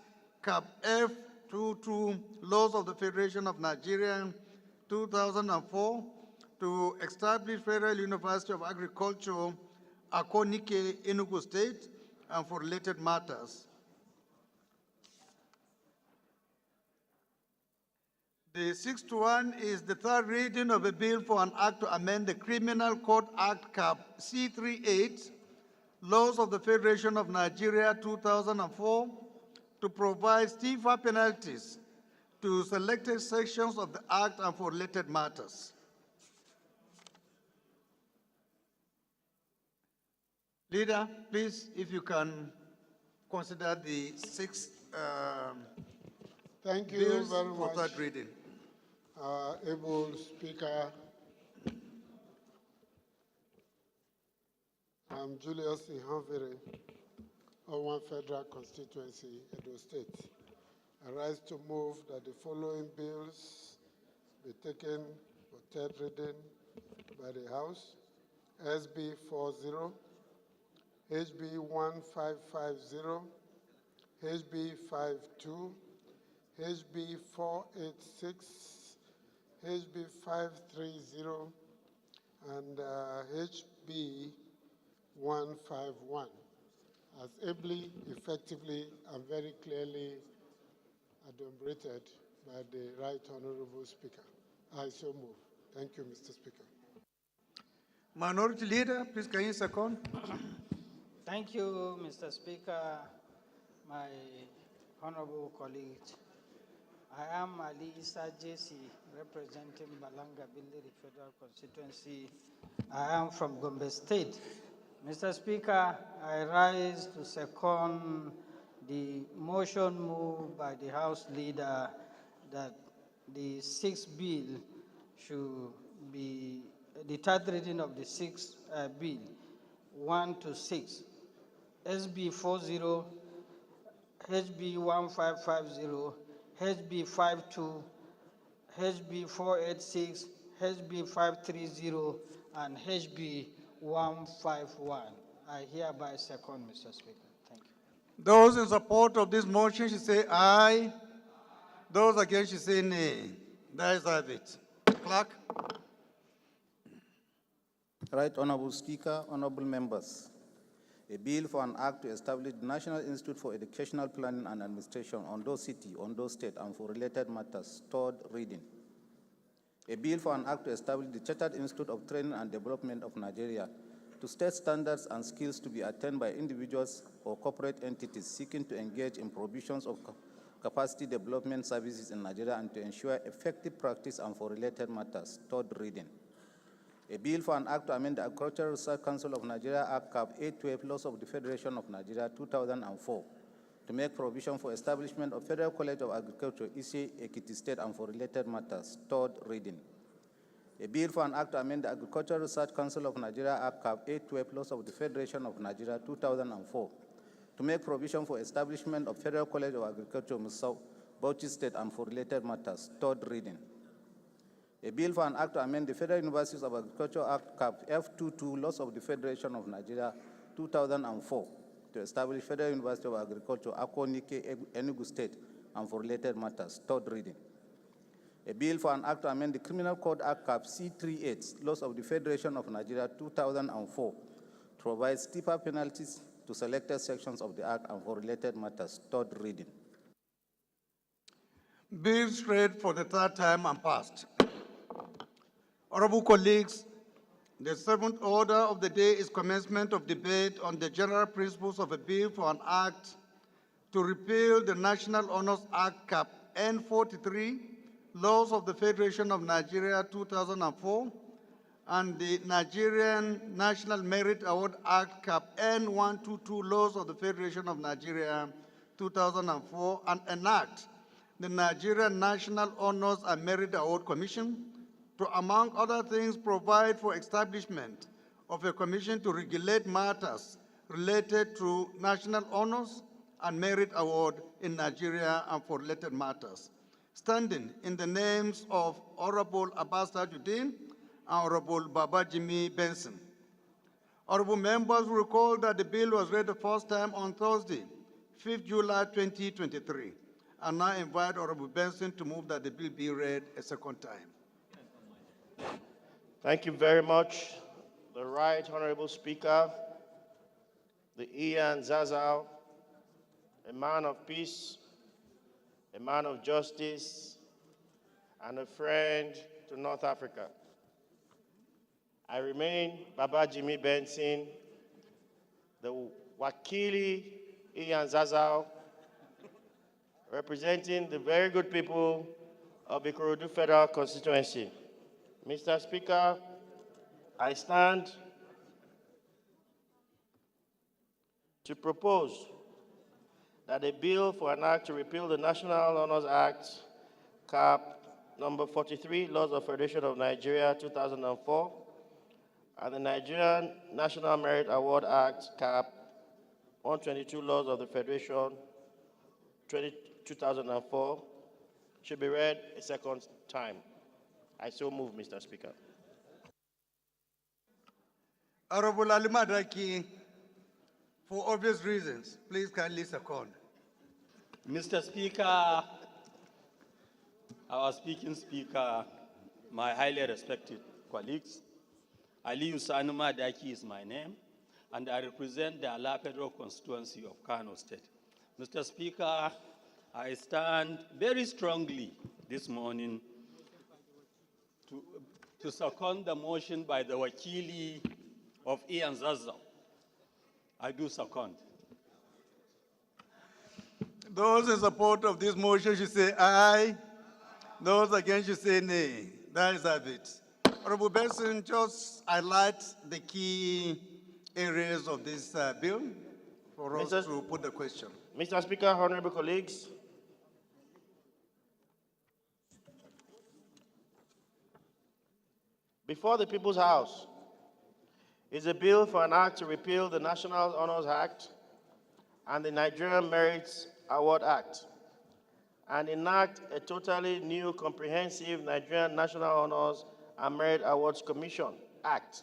Cap F22, Laws of the Federation of Nigeria, 2004, to establish Federal University of Agriculture, Akonike, Enugu State, and for related matters. The sixth one is the third reading of a bill for an act to amend the Criminal Code Act Cap C38, Laws of the Federation of Nigeria 2004, to provide stiffer penalties to selected sections of the Act and for related matters. Leader, please, if you can consider the 6 Thank you bills very for much, third reading. able Speaker. I'm Julius Ihanvere, Owan Federal Constituency, Edo State. I rise to move that the following bills be taken for third reading by the House. SB 40, HB 1550, HB 52, HB 486, HB 530, and HB 151, as ably, effectively, and very clearly adumbrated by the Right Honorable Speaker. I so move. Thank you, Mr. Speaker. Minority Leader, please can you second? Thank you, Mr. Speaker, my honorable colleagues. I am Ali Issa JC, representing Balanga Billiri Federal Constituency. I am from Gombe State. Mr. Speaker, I rise to second the motion moved by the House Leader that the 6th bill should be, the third reading of the 6th bill, 1 to 6, SB 40, HB 1550, HB 52, HB 486, HB 530, and HB 151. I hereby second, Mr. Speaker. Thank you. Those in support of this motion should say aye. Those against should say nay. There is have it. Clerk. Right Honorable Speaker, honorable members. A bill for an act to establish the National Institute for Educational Planning and Administration, Ondo City, Ondo State, and for related matters, third reading. A bill for an act to establish the Chartered Institute of Training and Development of Nigeria to state standards and skills to be attained by individuals or corporate entities seeking to engage in provisions of capacity development services in Nigeria and to ensure effective practice and for related matters. Third reading. A bill for an act to amend the Agricultural Research Council of Nigeria Act Cap 812 Laws of the Federation of Nigeria 2004 to make provision for establishment of Federal College of Agriculture, Ise, Ekiti State, and for related matters. Third reading. A bill for an act to amend the Agricultural Research Council of Nigeria Act Cap 812 Laws of the Federation of Nigeria 2004 to make provision for establishment of Federal College of Agriculture, Misau, Bauchi State, and for related matters. Third reading. A bill for an act to amend the Federal Universities of Agriculture Act Cap F22 Laws of the Federation of Nigeria 2004 to establish Federal University of Agriculture, Akonike, Enugu State, and for related matters. Third reading. A bill for an act to amend the Criminal Code Act Cap C38 Laws of the Federation of Nigeria 2004 to provide steeper penalties to selected sections of the Act and for related matters. Third reading. Bills read for the third time and passed. Honorable colleagues, the seventh order of the day is commencement of debate on the general principles of a bill for an act to repeal the National Honors Act Cap N43, Laws of the Federation of Nigeria 2004, and the Nigerian National Merit Award Act Cap N122, Laws of the Federation of Nigeria 2004, and enact the Nigerian National Honors and Merit Award Commission to, among other things, provide for establishment of a commission to regulate matters related to national honors and merit award in Nigeria and for related matters, standing in the names of Honorable Abbas Tajuddin and Honorable Babajimi Benson. Honorable members will recall that the bill was read the first time on Thursday, 5th July 2023. I now invite Honorable Benson to move that the bill be read a second time. Thank you very much. The Right Honorable Speaker, the Ian Zazao, a man of peace, a man of justice, and a friend to North Africa. I remain Baba Jimmy Benson, the Wakili Ian Zazao, representing the very good people of the Ikorodu Federal Constituency. Mr. Speaker, I stand to propose that a bill for an act to repeal the National Honors Act, Cap number 43, Laws of Federation of Nigeria 2004, and the Nigerian National Merit Award Act, Cap 122, Laws of the Federation 2004, should be read a second time. I so move, Mr. Speaker. Honorable Alimadaki, for obvious reasons, please kindly second. Mr. Speaker, our speaking speaker, my highly respected colleagues, Ali Usanu Madaki is my name, and I represent the Ala Federal Constituency of Kano State. Mr. Speaker, I stand very strongly this morning to second the motion by the Wakili of Ian Zazzau. I do second. Those in support of this motion should say aye. Those against should say nay. That is it. Honorable Benson, just highlight the key areas of this bill for us to put the question. Mr. Speaker, honorable colleagues, before the People's House is a bill for an act to repeal the National Honors Act and the Nigerian Merit Award Act and enact a totally new comprehensive Nigerian National Honors and Merit Awards Commission Act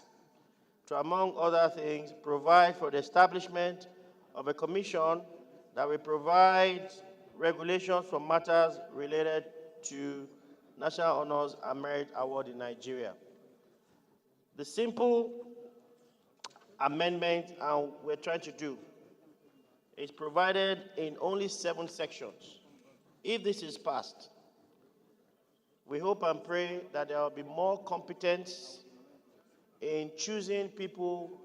to, among other things, provide for the establishment of a commission that will provide regulations for matters related to National Honors and Merit Award in Nigeria. The simple amendment we're trying to do is provided in only 7 sections. If this is passed, we hope and pray that there will be more competence in choosing people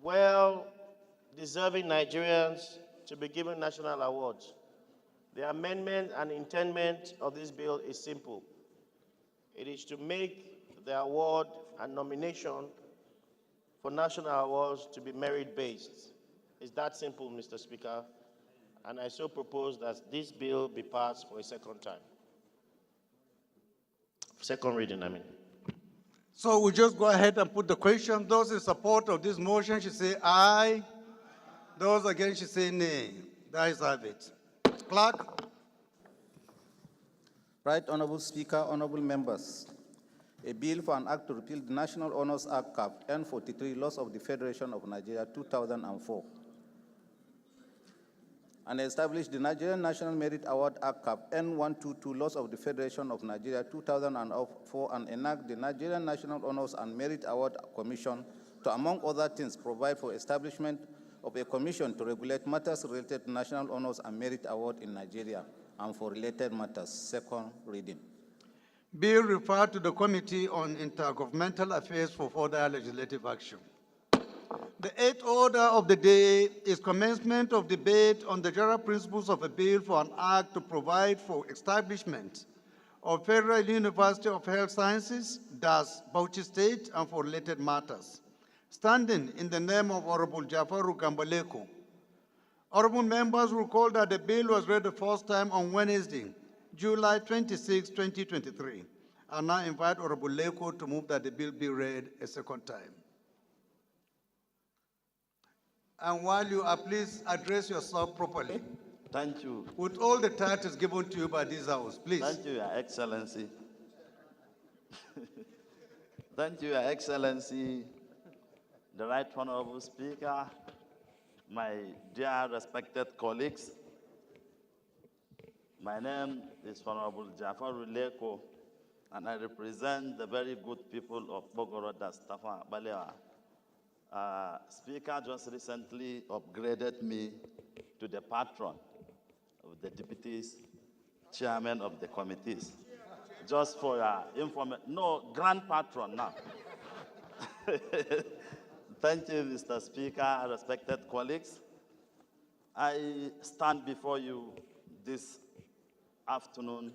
well-deserving Nigerians to be given national awards. The amendment and intent of this bill is simple. It is to make the award and nomination for national awards to be merit-based. It's that simple, Mr. Speaker, and I so propose that this bill be passed for a second time. Second reading, I mean. So we just go ahead and put the question. Those in support of this motion should say aye. Those against should say nay. The ayes have it. Clerk. Right Honorable Speaker, honorable members. A bill for an act to repeal the National Honors Act Cap N43, Laws of the Federation of Nigeria 2004, and establish the Nigerian National Merit Award Act Cap N122, Laws of the Federation of Nigeria 2004, and enact the Nigerian National Honors and Merit Award Commission to, among other things, provide for establishment of a commission to regulate matters related to National Honors and Merit Award in Nigeria and for related matters. Second reading. Bill referred to the Committee on Intergovernmental Affairs for further legislative action. The eighth order of the day is commencement of debate on the general principles of a bill for an act to provide for establishment of Federal University of Health Sciences, DAS, Bauchi State, and for related matters. Standing in the name of Honorable Jafaru Gambaleko. Honorable members recall that the bill was read the first time on Wednesday, July 26, 2023. I now invite Honorable Leko to move that the bill be read a second time. And while you are, please address yourself properly. Thank you. With all the titles given to you by this House, please. Thank you, Your Excellency. Thank you, Your Excellency, the Right Honorable Speaker, my dear respected colleagues. My name is Honorable Jafar Uleko, and I represent the very good people of Bogoroda, Stafa Balewa. Speaker just recently upgraded me to the patron of the deputies, chairman of the committees. Just for your information, no, grand patron now. Thank you, Mr. Speaker, respected colleagues. I stand before you this afternoon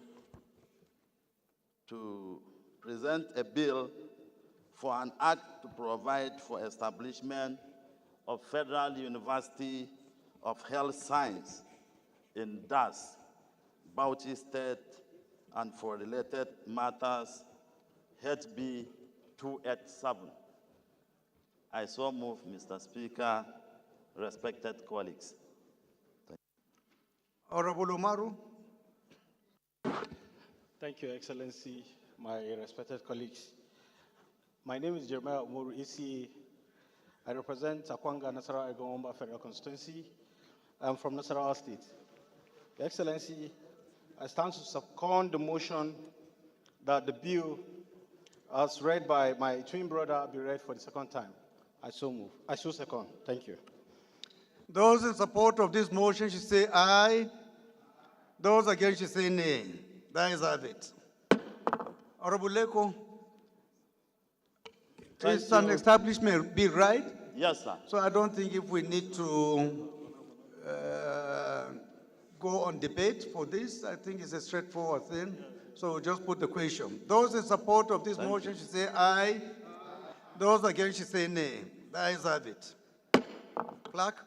to present a bill for an act to provide for establishment of Federal University of Health Science in DAS, Bauchi State, and for related matters, HB 287. I so move, Mr. Speaker, respected colleagues. Honorable Umaru. Thank you, Excellency, my respected colleagues. My name is Jeremiah Umaru, ECA. I represent Takwanga Nasarawa Egomba Federal Constituency. I'm from Nasarawa State. Your Excellency, I stand to second the motion that the bill, as read by my twin brother, be read for the second time. I so move. I so second. Thank you. Those in support of this motion should say aye. Those against should say nay. That is it. Honorable Leko, is an establishment bill, right? Yes, sir. So I don't think if we need to go on debate for this, I think it's a straightforward thing. So we'll just put the question. Those in support of this motion should say aye. Those against should say nay. That is it. Clerk.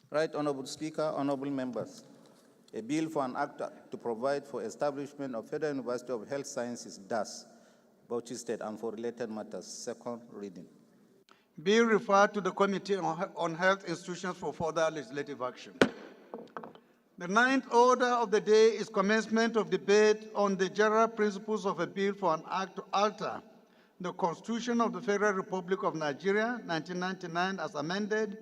Right Honorable Speaker, honorable members. A bill for an act to provide for establishment of Federal University of Health Sciences, DAS, Bauchi State, and for related matters. Second reading. Bill referred to the Committee on Health Institutions for further legislative action. The ninth order of the day is commencement of debate on the general principles of a bill for an act to alter the Constitution of the Federal Republic of Nigeria, 1999, as amended,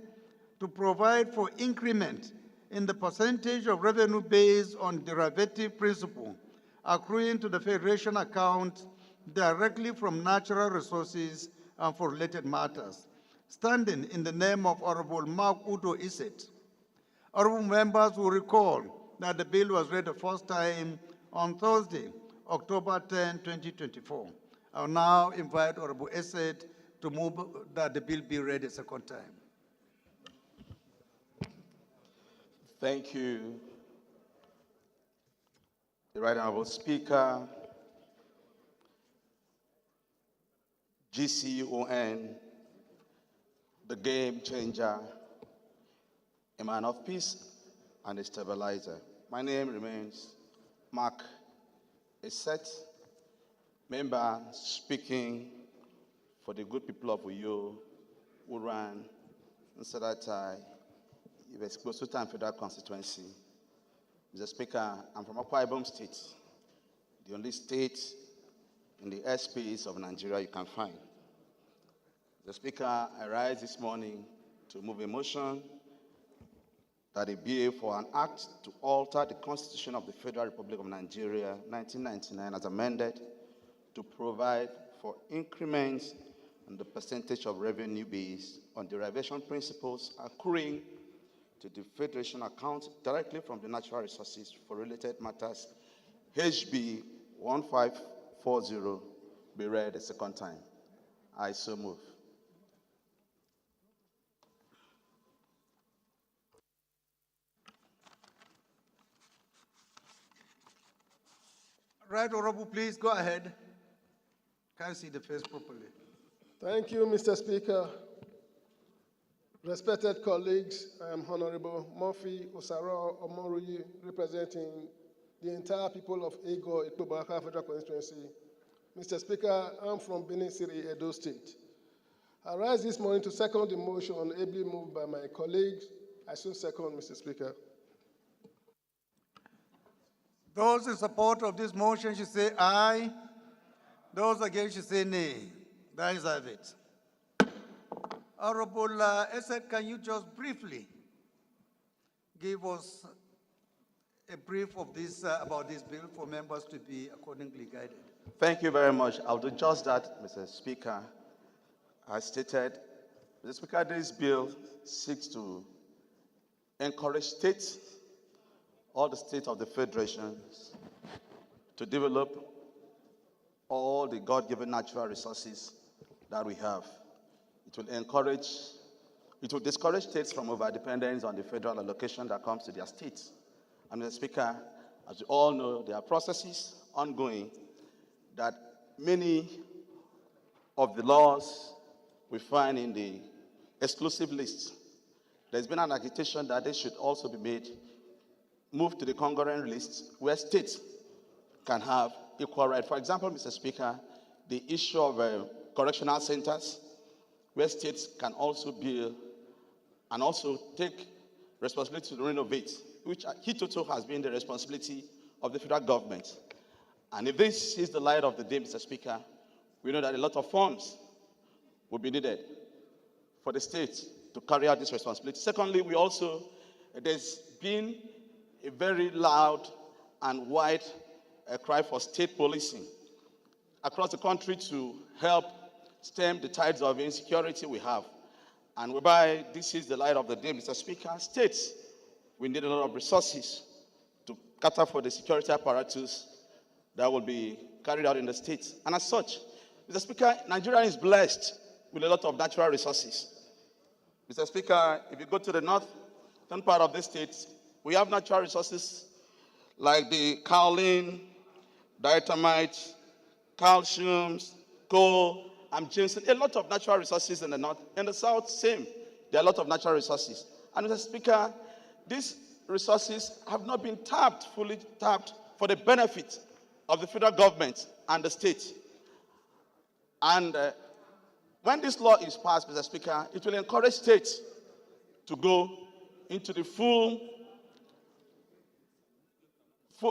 to provide for increment in the percentage of revenue based on derivative principle accruing to the Federation account directly from natural resources and for related matters, standing in the name of Honorable Mark Udo Iset. Honorable members will recall that the bill was read the first time on Thursday, October 10, 2024. I will now invite Honorable Iset to move that the bill be read a second time. Thank you, the Right Honourable Speaker, GCON, the game changer, a man of peace and a stabilizer. My name remains Mark Eset, member speaking for the good people of Uyo, Uran, Nsadatai, Sultan Federal Constituency. Mr. Speaker, I'm from Akwa Ibom State, the only state in the airspace of Nigeria you can find. Mr. Speaker, I rise this morning to move a motion that a bill for an act to alter the Constitution of the Federal Republic of Nigeria, 1999, as amended, to provide for increments in the percentage of revenue based on derivation principles accruing to the Federation account directly from the natural resources for related matters, HB 1540, be read a second time. I so move. Right Honorable, please go ahead. Can't see the face properly. Thank you, Mr. Speaker. Respected colleagues, I am Honorable Murphy Osaro Omoruyi, representing the entire people of Ego, Ikpobaka Federal Constituency. Mr. Speaker, I'm from Benin City, Edo State. I rise this morning to second the motion ably moved by my colleagues. I so second, Mr. Speaker. Those in support of this motion should say aye. Those against should say nay. That is it. Honorable Esed, can you just briefly give us a brief of this about this bill for members to be accordingly guided? Thank you very much. I'll do just that, Mr. Speaker. As stated, Mr. Speaker, this bill seeks to encourage states, all the states of the Federation, to develop all the God-given natural resources that we have. It will discourage states from overdependence on the federal allocation that comes to their states. And Mr. Speaker, as you all know, there are processes ongoing that many of the laws we find in the exclusive list. There's been an agitation that they should also be moved to the congruent list where states can have equal right. For example, Mr. Speaker, the issue of correctional centers, where states can also build and also take responsibility to renovate, which hitherto has been the responsibility of the federal government. And if this is the light of the day, Mr. Speaker, we know that a lot of funds will be needed for the states to carry out this responsibility. Secondly, there's been a very loud and wide cry for state policing across the country to help stem the tides of insecurity we have. And whereby this is the light of the day, Mr. Speaker, states, we need a lot of resources to cater for the security apparatus that will be carried out in the states. And as such, Mr. Speaker, Nigeria is blessed with a lot of natural resources. Mr. Speaker, if you go to the northern part of the state, we have natural resources like the kaolin, diatomite, calcium, coal, and ginseng, a lot of natural resources in the north. In the south, same. There are a lot of natural resources. And Mr. Speaker, these resources have not been fully tapped for the benefit of the federal government and the state. And when this law is passed, Mr. Speaker, it will encourage states to go into the full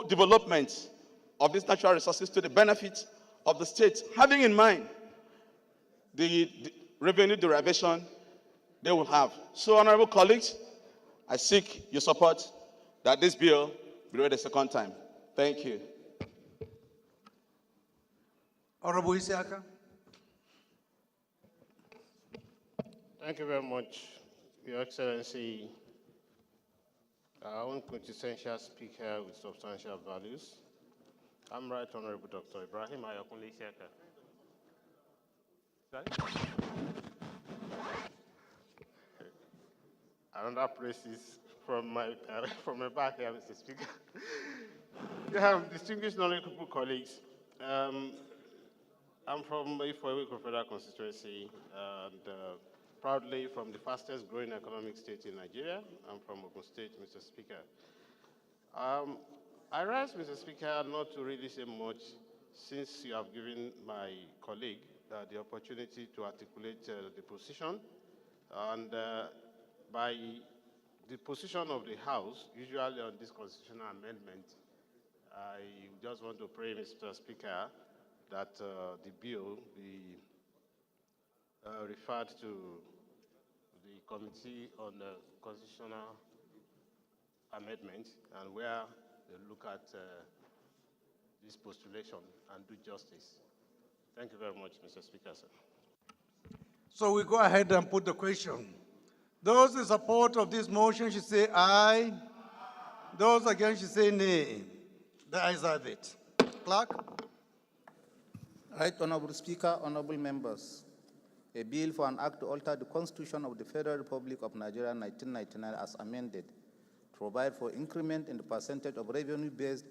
development of these natural resources to the benefit of the state, having in mind the revenue derivation they will have. So, honorable colleagues, I seek your support that this bill be read a second time. Thank you. Honorable Isiaka. Thank you very much, Your Excellency, our own quintessential speaker with substantial values. I'm Right Honorable Dr. Ibrahim Ayakunle Isiaka, Another praises from my from my back here, Mr. Speaker. Yeah, distinguished honorable colleagues. I'm from Ifo Federal Constituency and proudly from the fastest growing economic state in Nigeria. I'm from Ogun State, Mr. Speaker. I rise, Mr. Speaker, not to really say much since you have given my colleague the opportunity to articulate the position. And by the position of the House, usually on this constitutional amendment, I just want to pray, Mr. Speaker, that the bill be referred to the Committee on Constitutional Amendment and where they look at this postulation and do justice. Thank you very much, Mr. Speaker, sir. So we go ahead and put the question. Those in support of this motion should say aye. Those against should say nay. The ayes have it. Clerk? Right, Honorable Speaker, honorable members. A bill for an act to alter the Constitution of the Federal Republic of Nigeria 1999 as amended to provide for increment in the percentage of revenue based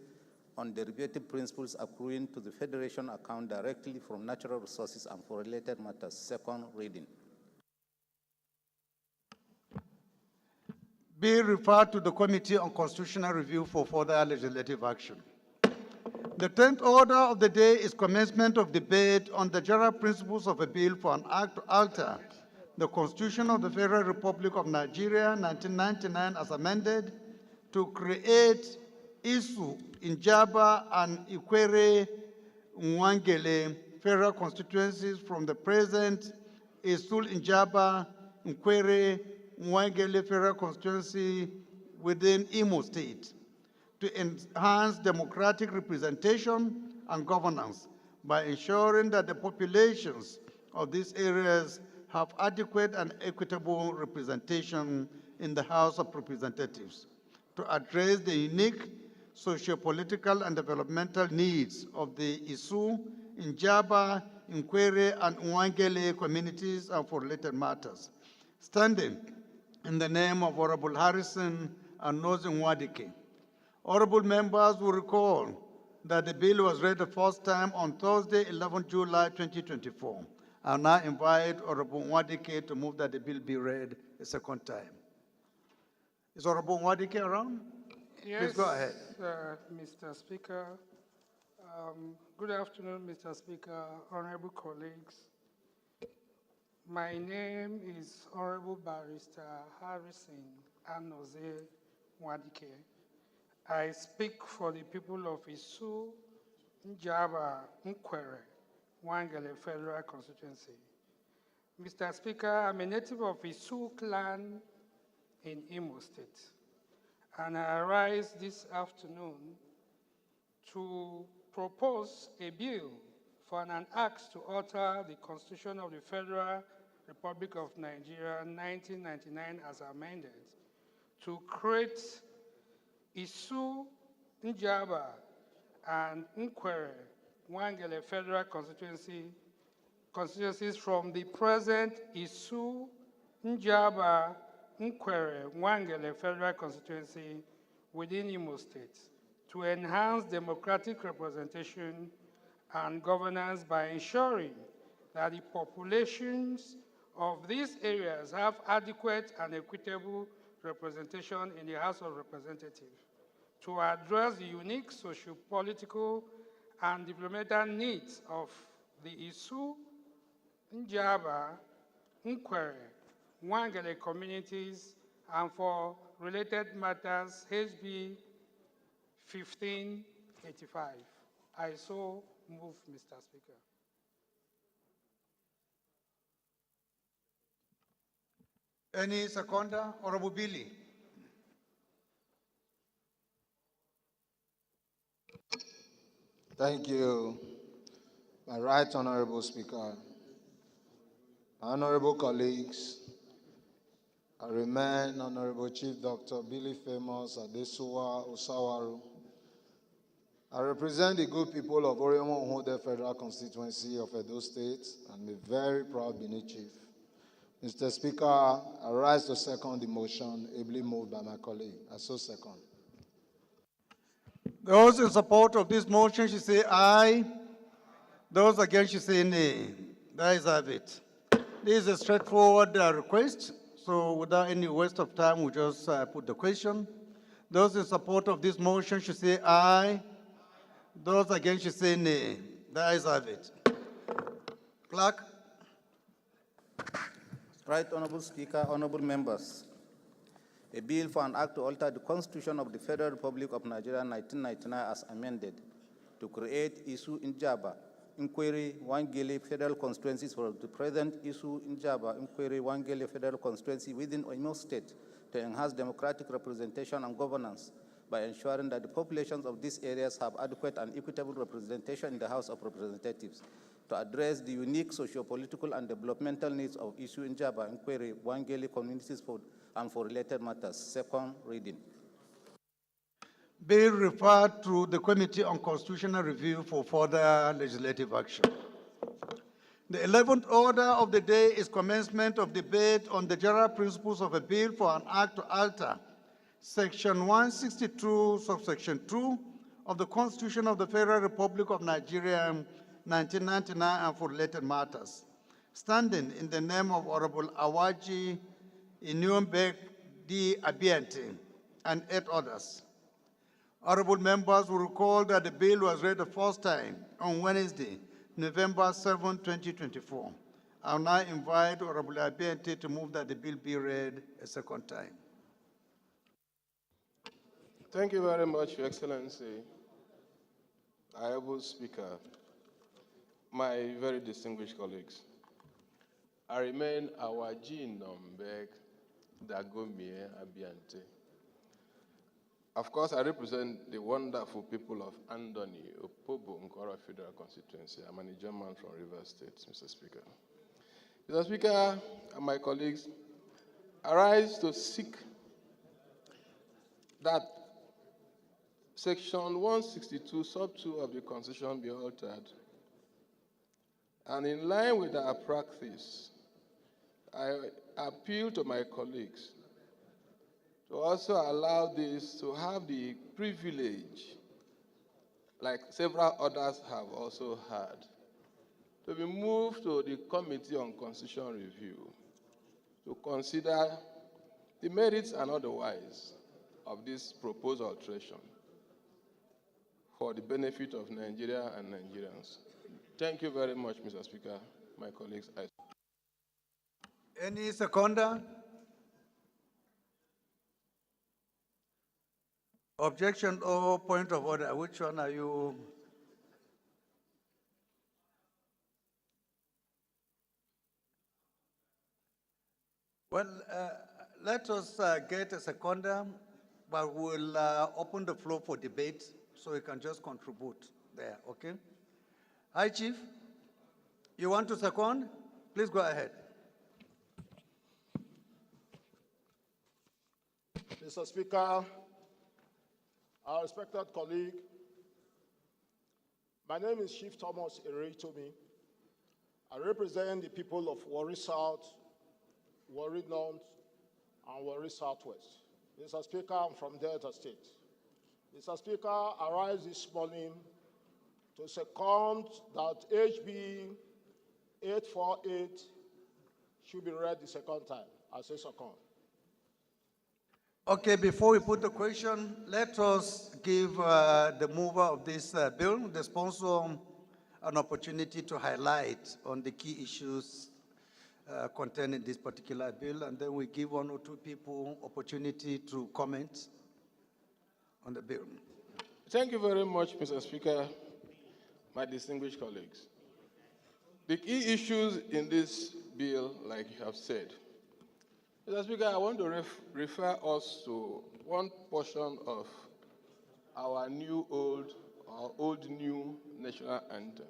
on derivative principles accruing to the Federation account directly from natural resources and for related matters. Second reading. Bill referred to the Committee on Constitutional Review for further legislative action. The 10th order of the day is commencement of debate on the general principles of a bill for an act to alter the Constitution of the Federal Republic of Nigeria 1999 as amended to create Isu, Njaba, and Ikwere Nwangele federal constituencies from the present Isul, Njaba, Ikwere Nwangele federal constituency within Imo State, to enhance democratic representation and governance by ensuring that the populations of these areas have adequate and equitable representation in the House of Representatives, to address the unique socio-political and developmental needs of the Isu, Njaba, Nkwere, and Nwangele communities and for related matters, standing in the name of Honorable Harrison and Nozin Wadike. Honorable members will recall that the bill was read the first time on Thursday, 11 July 2024. I now invite Honorable Wadike to move that the bill be read a second time. Is Honorable Wadike around? Yes, please go ahead. Mr. Speaker. Good afternoon, Mr. Speaker, honorable colleagues. My name is Honorable Barrister Harrison Anoze Wadike. I speak for the people of Isu, Njaba, Nkwere, Nwangele Federal Constituency. Mr. Speaker, I'm a native of Isu clan in Imo State, and I arise this afternoon to propose a bill for an act to alter the Constitution of the Federal Republic of Nigeria 1999 as amended to create Isu, Njaba, and Nkwere, Nwangele Federal constituencies from the present Isu, Njaba, Nkwere, Nwangele Federal constituency within Imo State to enhance democratic representation and governance by ensuring that the populations of these areas have adequate and equitable representation in the House of Representatives to address the unique socio-political and developmental needs of the Isu, Njaba, Nkwere, Nwangele communities, and for related matters, HB 1585. I so move, Mr. Speaker. Any seconder? Honorable Billy. Thank you, my right honorable speaker. Honorable colleagues, I remain Honorable Chief Dr. Billy Famous Adesuwa Osawaru. I represent the good people of Oremo Nhode Federal Constituency of Edo State. I'm a very proud Benin chief. Mr. Speaker, I rise to second the motion ably moved by my colleague. I so second. Those in support of this motion should say aye. Those against should say nay. That is have it. This is a straightforward request, so without any waste of time, we just put the question. Those in support of this motion should say aye. Those against should say nay. That is have it. Clerk. Right, Honorable Speaker, honorable members. A bill for an act to alter the Constitution of the Federal Republic of Nigeria 1999 as amended to create issue in Jaba, inquiry Wangele federal constituencies for the present issue in Jaba, inquiry Wangele federal constituency within Oyo State to enhance democratic representation and governance by ensuring that the populations of these areas have adequate and equitable representation in the House of Representatives to address the unique socio-political and developmental needs of issue in Jaba, inquiry Wangele communities and for related matters. Second reading. Bill referred to the Committee on Constitutional Review for further legislative action. The 11th order of the day is commencement of debate on the general principles of a bill for an act to alter Section 162, subsection 2 of the Constitution of the Federal Republic of Nigeria, 1999, and for related matters, standing in the name of Honorable Awaji Inumbek D. Abiante and 8 others. Honorable members will recall that the bill was read the first time on Wednesday, November 7, 2024. I'll now invite Honorable Abiante to move that the bill be read a second time. Thank you very much, Your Excellency. Honorable Speaker, my very distinguished colleagues, I remain Awaji Nombek Dagomie Abiante. Of course, I represent the wonderful people of Andoni, Opobo, Nkora Federal Constituency. I'm a German from Rivers State, Mr. Speaker. Mr. Speaker and my colleagues, I rise to seek that Section 162, sub 2 of the Constitution be altered. And in line with our practice, I appeal to my colleagues to also allow this to have the privilege, like several others have also had, to be moved to the Committee on Constitutional Review to consider the merits and otherwise of this proposed alteration for the benefit of Nigeria and Nigerians. Thank you very much, Mr. Speaker. My colleagues. Any seconder? Objection or point of order? Which one are you? Well, let us get a seconder, but we'll open the floor for debate so you can just contribute there, okay? Hi, Chief. You want to second? Please go ahead. Mr. Speaker, our respected colleague, my name is Chief Thomas Eritomi. I represent the people of Warri South, Warri North, and Warri Southwest. Mr. Speaker, I'm from Delta State. Mr. Speaker, I rise this morning to second that HB 848 should be read the second time. I say second. Okay, before we put the question, let us give the mover of this bill, the sponsor, an opportunity to highlight on the key issues contained in this particular bill, and then we give 1 or 2 people opportunity to comment on the bill. Thank you very much, Mr. Speaker, my distinguished colleagues. The key issues in this bill, like you have said, Mr. Speaker, I want to refer us to one portion of our old-new national anthem,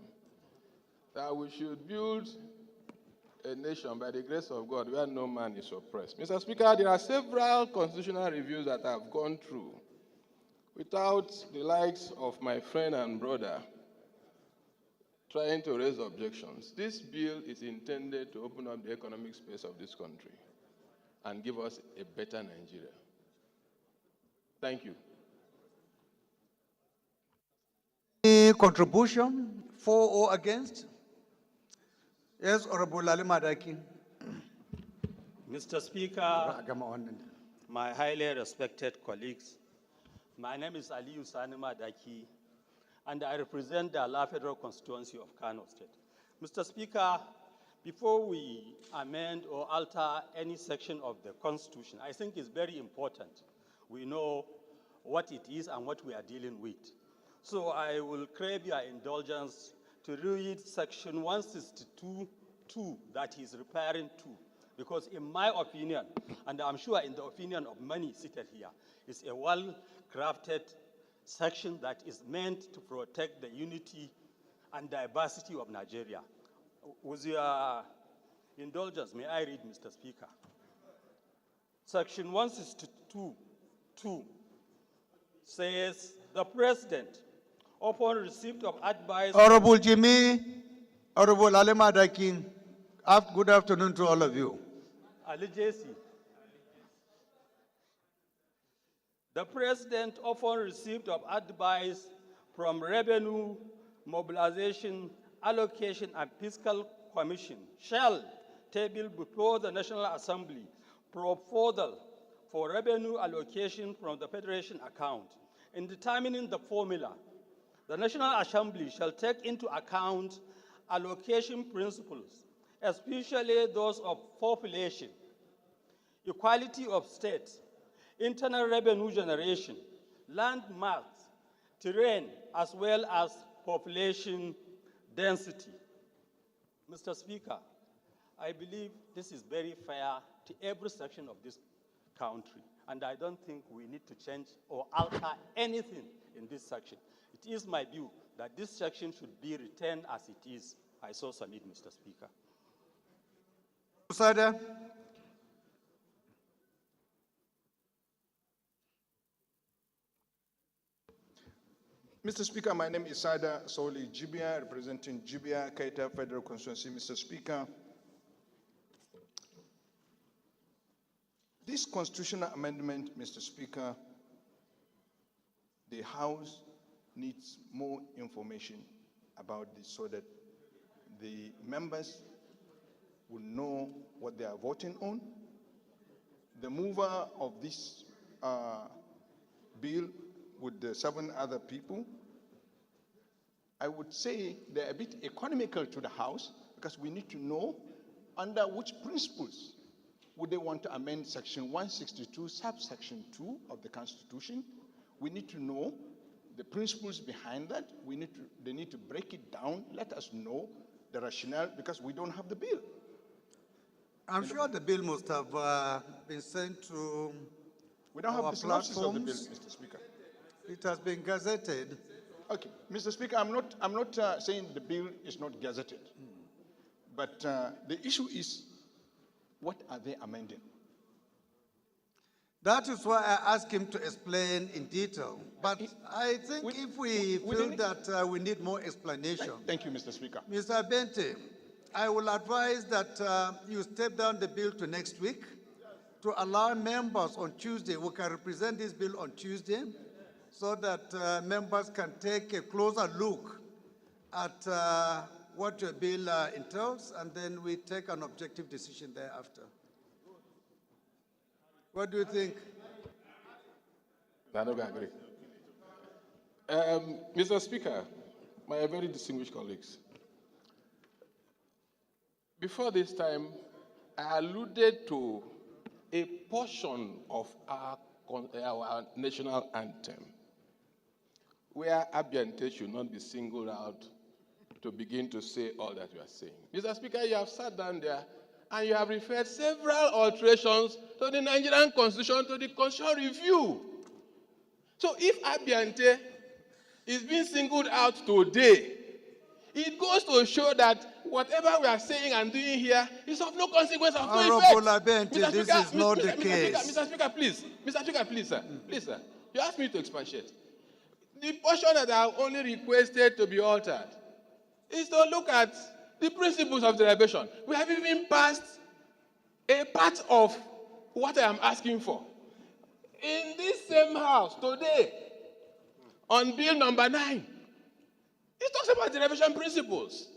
that we should build a nation by the grace of God where no man is oppressed. Mr. Speaker, there are several constitutional reviews that I've gone through Without the likes of my friend and brother trying to raise objections, this bill is intended to open up the economic space of this country and give us a better Nigeria. Thank you. Any contribution for or against? Yes, Honorable Ali Madaki. Mr. Speaker, my highly respected colleagues, my name is Ali Usani Madaki, and I represent the Ala Federal Constituency of Kano State. Mr. Speaker, before we amend or alter any section of the Constitution, I think it's very important we know what it is and what we are dealing with. So I will crave your indulgence to read section 162(2) that he's referring to, because in my opinion, and I'm sure in the opinion of many seated here, it's a well-crafted section that is meant to protect the unity and diversity of Nigeria. With your indulgence, may I read, Mr. Speaker? Section 162(2) says, the President, upon receipt of advice... Honorable Jimmy, Honorable Ali Madaki, good afternoon to all of you. Ali Jesse. The President, upon receipt of advice from Revenue, Mobilization, Allocation, and Fiscal Commission, shall table before the National Assembly proposal for revenue allocation from the Federation account. In determining the formula, the National Assembly shall take into account allocation principles, especially those of population, equality of states, internal revenue generation, land mass, terrain, as well as population density. Mr. Speaker, I believe this is very fair to every section of this country, and I don't think we need to change or alter anything in this section. It is my view that this section should be retained as it is. I so submit, Mr. Speaker. Usada. Mr. Speaker, my name is Sada Soli Jibia, representing Jibia Kaita Federal Constituency. Mr. Speaker, this constitutional amendment, Mr. Speaker, the House needs more information about this so that the members will know what they are voting on. The mover of this bill with the 7 other people, I would say they're a bit economical to the House, because we need to know under which principles would they want to amend section 162, subsection 2 of the Constitution. We need to know the principles behind that. They need to break it down, let us know the rationale, because we don't have the bill. I'm sure the bill must have been sent to We don't have our the synopsis of the bill, platforms. Mr. Speaker. It has been gazetted. Okay, Mr. Speaker, I'm not saying the bill is not gazetted, but the issue is, what are they amending? That is why I asked him to explain in detail. But I think if we feel that we need more explanation. Thank you, Mr. Speaker. Mr. Bente, I will advise that you step down the bill to next week to allow members on Tuesday, we can represent this bill on Tuesday, so that members can take a closer look at what your bill entails, and then we take an objective decision thereafter. What do you think? I don't agree. Mr. Speaker, my very distinguished colleagues, before this time, I alluded to a portion of our national anthem, where Abiante should not be singled out to begin to say all that you are saying. Mr. Speaker, you have sat down there and you have referred several alterations to the Nigerian Constitution, to the Constitutional Review. So if Abiante is being singled out today, it goes to show that whatever we are saying and doing here is of no consequence, of no effect. Honorable Abente, this is not the case. Mr. Speaker, please. Mr. Speaker, please, sir. Please, sir. You asked me to expatiate. The portion that I only requested to be altered is to look at the principles of derivation. We have even passed a part of what I am asking for. In this same house today, on bill number 9, it talks about derivation principles.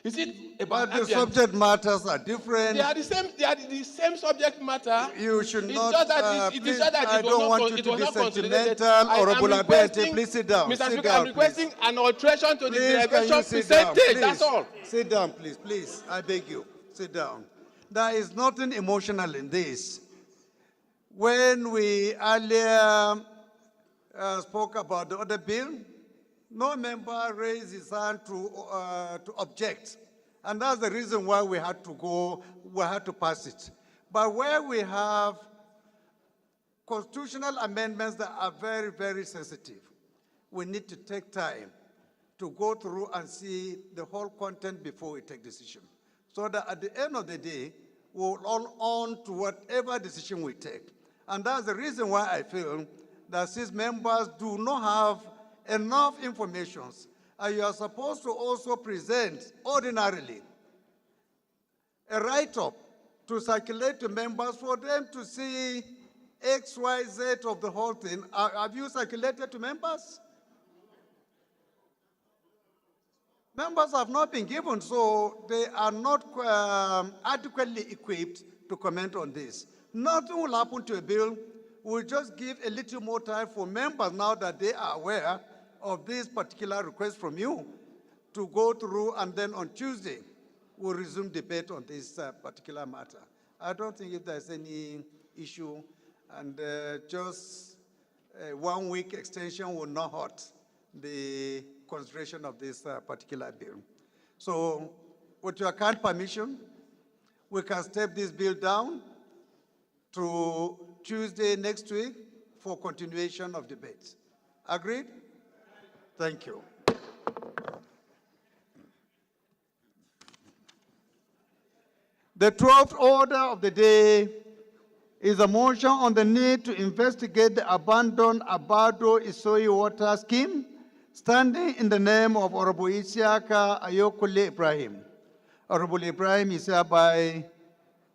Is it about But the subject matters are different. They are the same. They are the same subject matter. You should It's not. just that Please, I don't want you to be sentimental or Abulabete. Please sit down. Mr. Sit Speaker, down, I'm requesting an alteration to the please, can derivation you sit down? percentage. Please, That's all. sit down, please. Please, I beg you, sit down. There is nothing emotional in this. When we earlier spoke about the other bill, no member raised his hand to object. And that's the reason why we had to pass it. But where we have constitutional amendments that are very, very sensitive, we need to take time to go through and see the whole content before we take decision. So that at the end of the day, we'll all own to whatever decision we take. And that's the reason why I feel that since members do not have enough information, and you are supposed to also present ordinarily a write-up to circulate to members for them to see X, Y, Z of the whole thing. Have you circulated to members? Members have not been given, so they are not adequately equipped to comment on this. Nothing will happen to a bill. We'll just give a little more time for members now that they are aware of this particular request from you to go through, and then on Tuesday, we'll resume debate on this particular matter. I don't think if there's any issue, and just a 1 week extension will not hurt the consideration of this particular bill. So with your kind permission, we can step this bill down to Tuesday next week for continuation of debate. Agreed? Thank you. The 12th order of the day is a motion on the need to investigate the abandoned Abado Isoi water scheme, standing in the name of Honorable Isiaka Ayokule Ibrahim. Honorable Ibrahim is hereby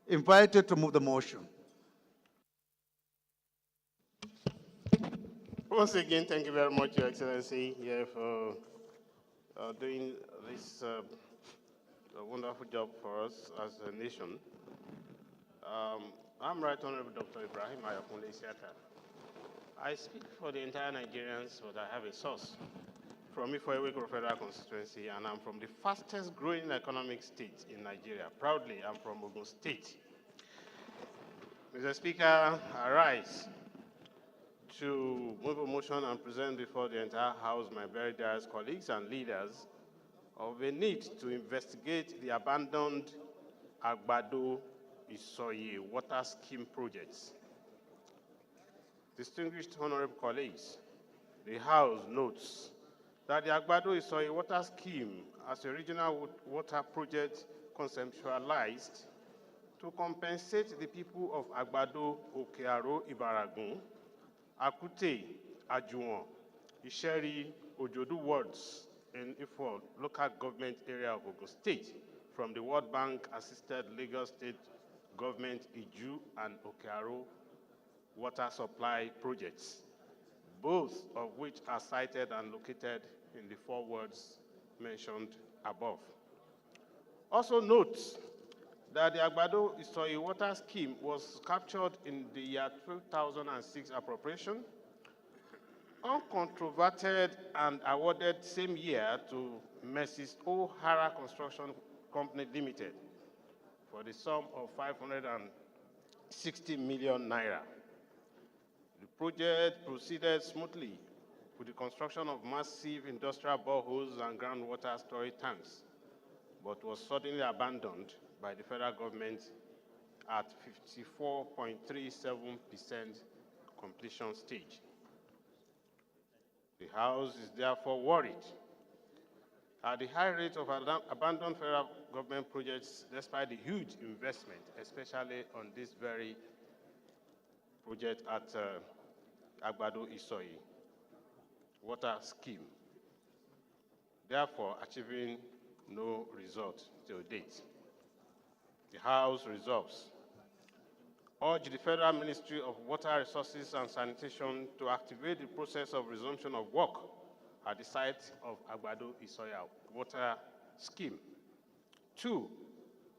invited to move the motion. Once again, thank you very much, Your Excellency, here for doing this wonderful job for us as a nation. I'm Right Honorable Dr. Ibrahim Ayokule Isiaka. I speak for the entire Nigerians, but I have a source from Ifo-Eweko Federal Constituency, and I'm from the fastest growing economic state in Nigeria. Proudly, I'm from Ogun State. Mr. Speaker, I rise to move a motion and present before the entire House my very dearest colleagues and leaders of a need to investigate the abandoned Agbado Isoye water scheme projects. Distinguished honorable colleagues, the House notes that the Agbado Isoye water scheme as a regional water project conceptualized to compensate the people of Agbado, Okearo, Ibaragun, Akute, Ajuwon, Isheri, Ojodu wards in Ifo local government area of Ogun State from the World Bank assisted Lagos State government Iju and Okearo water supply projects, both of which are cited and located in the 4 wards mentioned above. Also note that the Agbado Isoye water scheme was captured in the year 2006 appropriation, uncontroverted and awarded same year to Mrs. O'Hara Construction Company Limited for the sum of 560 million naira. The project proceeded smoothly with the construction of massive industrial boreholes and groundwater storage tanks, but was suddenly abandoned by the federal government at 54.37% completion stage. The House is therefore worried at the high rate of abandoned federal government projects despite the huge investment, especially on this very project at Agbado Isoye. water scheme, therefore achieving no result till date. The House resolves: urge the Federal Ministry of Water Resources and Sanitation to activate the process of resumption of work at the site of Agbado Isoya Water Scheme. 2,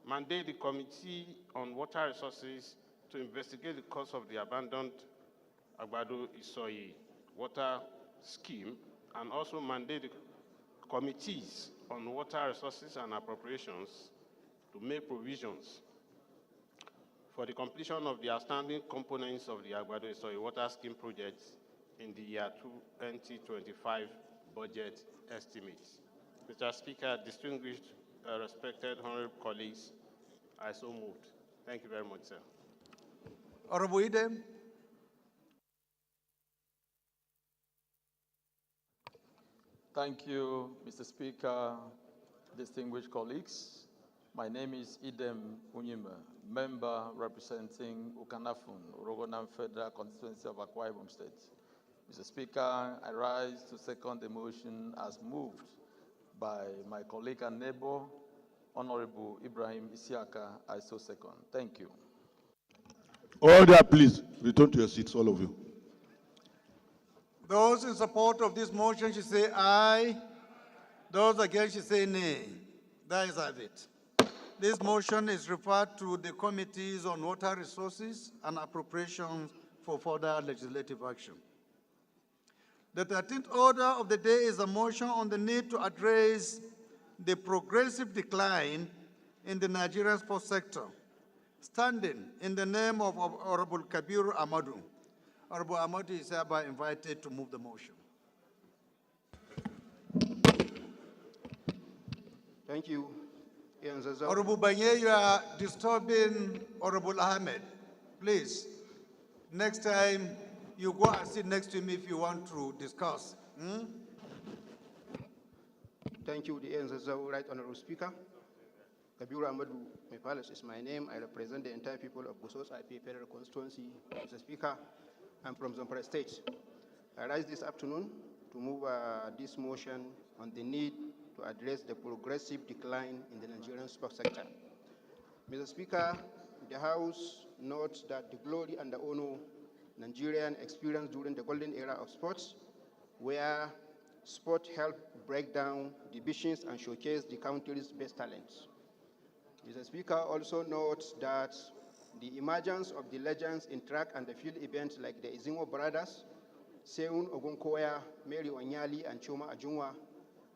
mandate the Committee on Water Resources to investigate the cause of the abandoned Agbado Isoye Water Scheme, and also mandate the committees on water resources and appropriations to make provisions for the completion of the outstanding components of the Agbado Isoye Water Scheme project in the year 2025 budget estimates. Mr. Speaker, distinguished, respected, honorable colleagues, I so moved. Thank you very much, sir. Honorable Idem. Thank you, Mr. Speaker, distinguished colleagues. My name is Idem Unyima, member representing Ukanafun, Rogonam Federal Constituency of Akwa Ibom State. Mr. Speaker, I rise to second the motion as moved by my colleague and neighbor, Honorable Ibrahim Isiaka. I so second. Thank you. Order, please. Return to your seats, all of you. Those in support of this motion should say aye. Those against should say nay. That is it. This motion is referred to the Committees on Water Resources and Appropriations for further legislative action. The 13th order of the day is a motion on the need to address the progressive decline in the Nigerian sports sector, standing in the name of Honorable Kabiru Amadu. Honorable Amadu is hereby invited to move the motion. Thank you. Honorable Banye, you are disturbing Honorable Ahmed. Please, next time you go and sit next to me if you want to discuss. Thank you, the NZZO, Right Honorable Speaker. Kabiru Ahmadu Mepalas is my name. I represent the entire people of Gusos IP Federal Constituency. Mr. Speaker, I'm from Zamfara State. I rise this afternoon to move this motion on the need to address the progressive decline in the Nigerian sports sector. Mr. Speaker, the House notes that the glory and the honor Nigerian experienced during the golden era of sports, where sport helped break down divisions and showcase the country's best talents. Mr. Speaker also notes that the emergence of the legends in track and the field events like the Izingo brothers, Seun Ogunkoya, Mary Onyali, and Choma Ajunwa,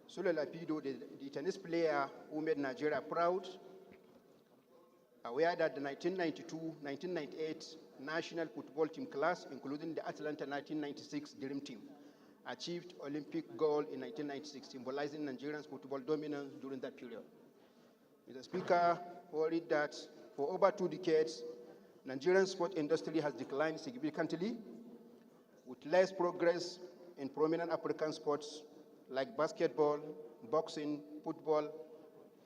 Sule Lapido, the tennis player who made Nigeria proud, aware that the 1992-1998 national football team class, including the Atlanta 1996 Dream Team, achieved Olympic gold in 1996, symbolizing Nigeria's football dominance during that period. Mr. Speaker, worried that for over 2 decades, Nigerian sport industry has declined significantly, with less progress in prominent African sports like basketball, boxing, football,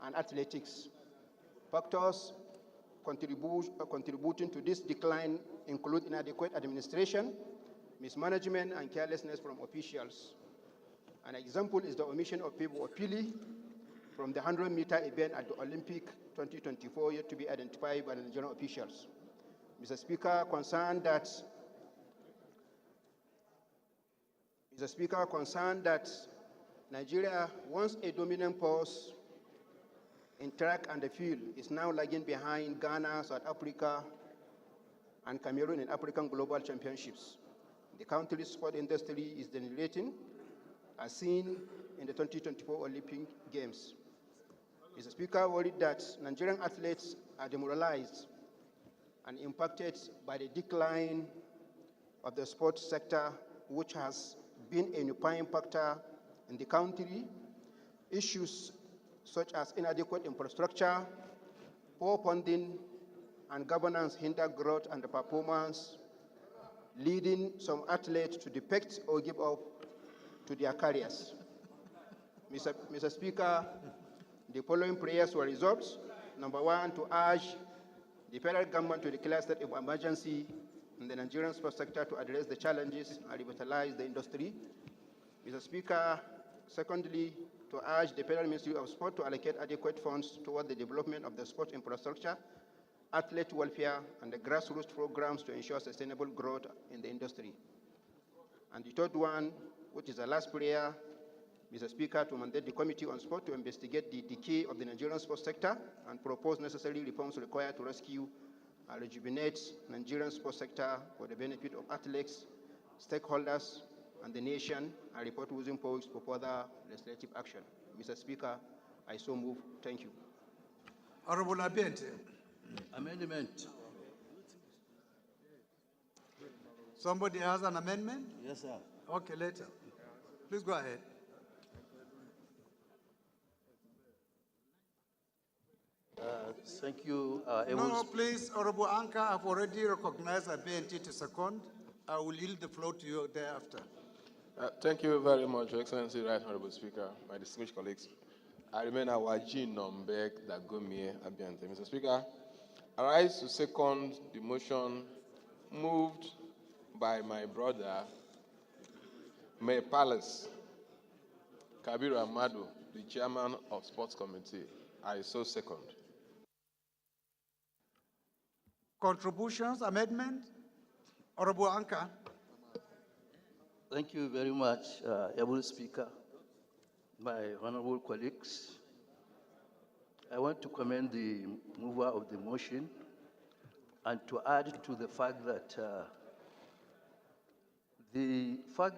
and athletics. Factors contributing to this decline include inadequate administration, mismanagement, and carelessness from officials. An example is the omission of Pebo Opili from the 100-meter event at the Olympic 2024, yet to be identified by the Nigerian officials. Mr. Speaker, concerned that Nigeria, once a dominant force in track and the field, is now lagging behind Ghana, South Africa, and Cameroon in African Global Championships. The country's sport industry is degenerating, as seen in the 2024 Olympic Games. Mr. Speaker, worried that Nigerian athletes are demoralized and impacted by the decline of the sports sector, which has been a unifying factor in the country. Issues such as inadequate infrastructure, poor funding, and governance hinder growth and performance, leading some athletes to defect or give up to their careers. Mr. Speaker, the following prayers were resolved. Number 1, to urge the federal government to declare state of emergency in the Nigerian sports sector to address the challenges and revitalize the industry. Mr. Speaker, secondly, to urge the Federal Ministry of Sport to allocate adequate funds toward the development of the sport infrastructure, athlete welfare, and the grassroots programs to ensure sustainable growth in the industry. And the third one, which is the last prayer, Mr. Speaker, to mandate the Committee on Sport to investigate the decay of the Nigerian sports sector and propose necessary reforms required to rescue and rejuvenate Nigerian sports sector for the benefit of athletes, stakeholders, and the nation, and report using posts for further legislative action. Mr. Speaker, I so move. Thank you. Honorable Abiente. Amendment. Somebody has an amendment? Yes, sir. Okay, later. Please go ahead. Thank you. No, please, Honorable Anka, I've already recognized Abiente to second. I will yield the floor to you thereafter. Thank you very much, Your Excellency, Right Honorable Speaker, my distinguished colleagues. I remain Awaji Nombek Dagomie Abiante. Mr. Speaker, I rise to second the motion moved by my brother, Mayor Palace, Kabir Amadu, the chairman of Sports Committee. I so second. Contributions, amendment? Honorable Anka. Thank you very much, able Speaker, my honorable colleagues. I want to commend the mover of the motion and to add to the fact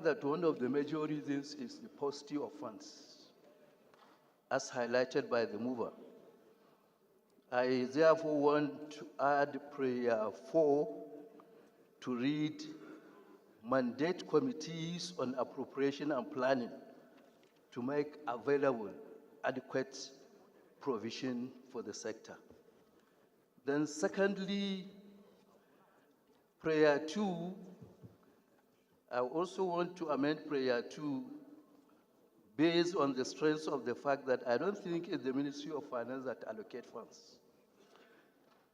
that one of the major reasons is the paucity of funds, as highlighted by the mover. I therefore want to add prayer 4 to read mandate committees on appropriation and planning to make available adequate provision for the sector. Then secondly, prayer 2, I also want to amend prayer 2 based on the strength of the fact that I don't think it's the Ministry of Finance that allocate funds.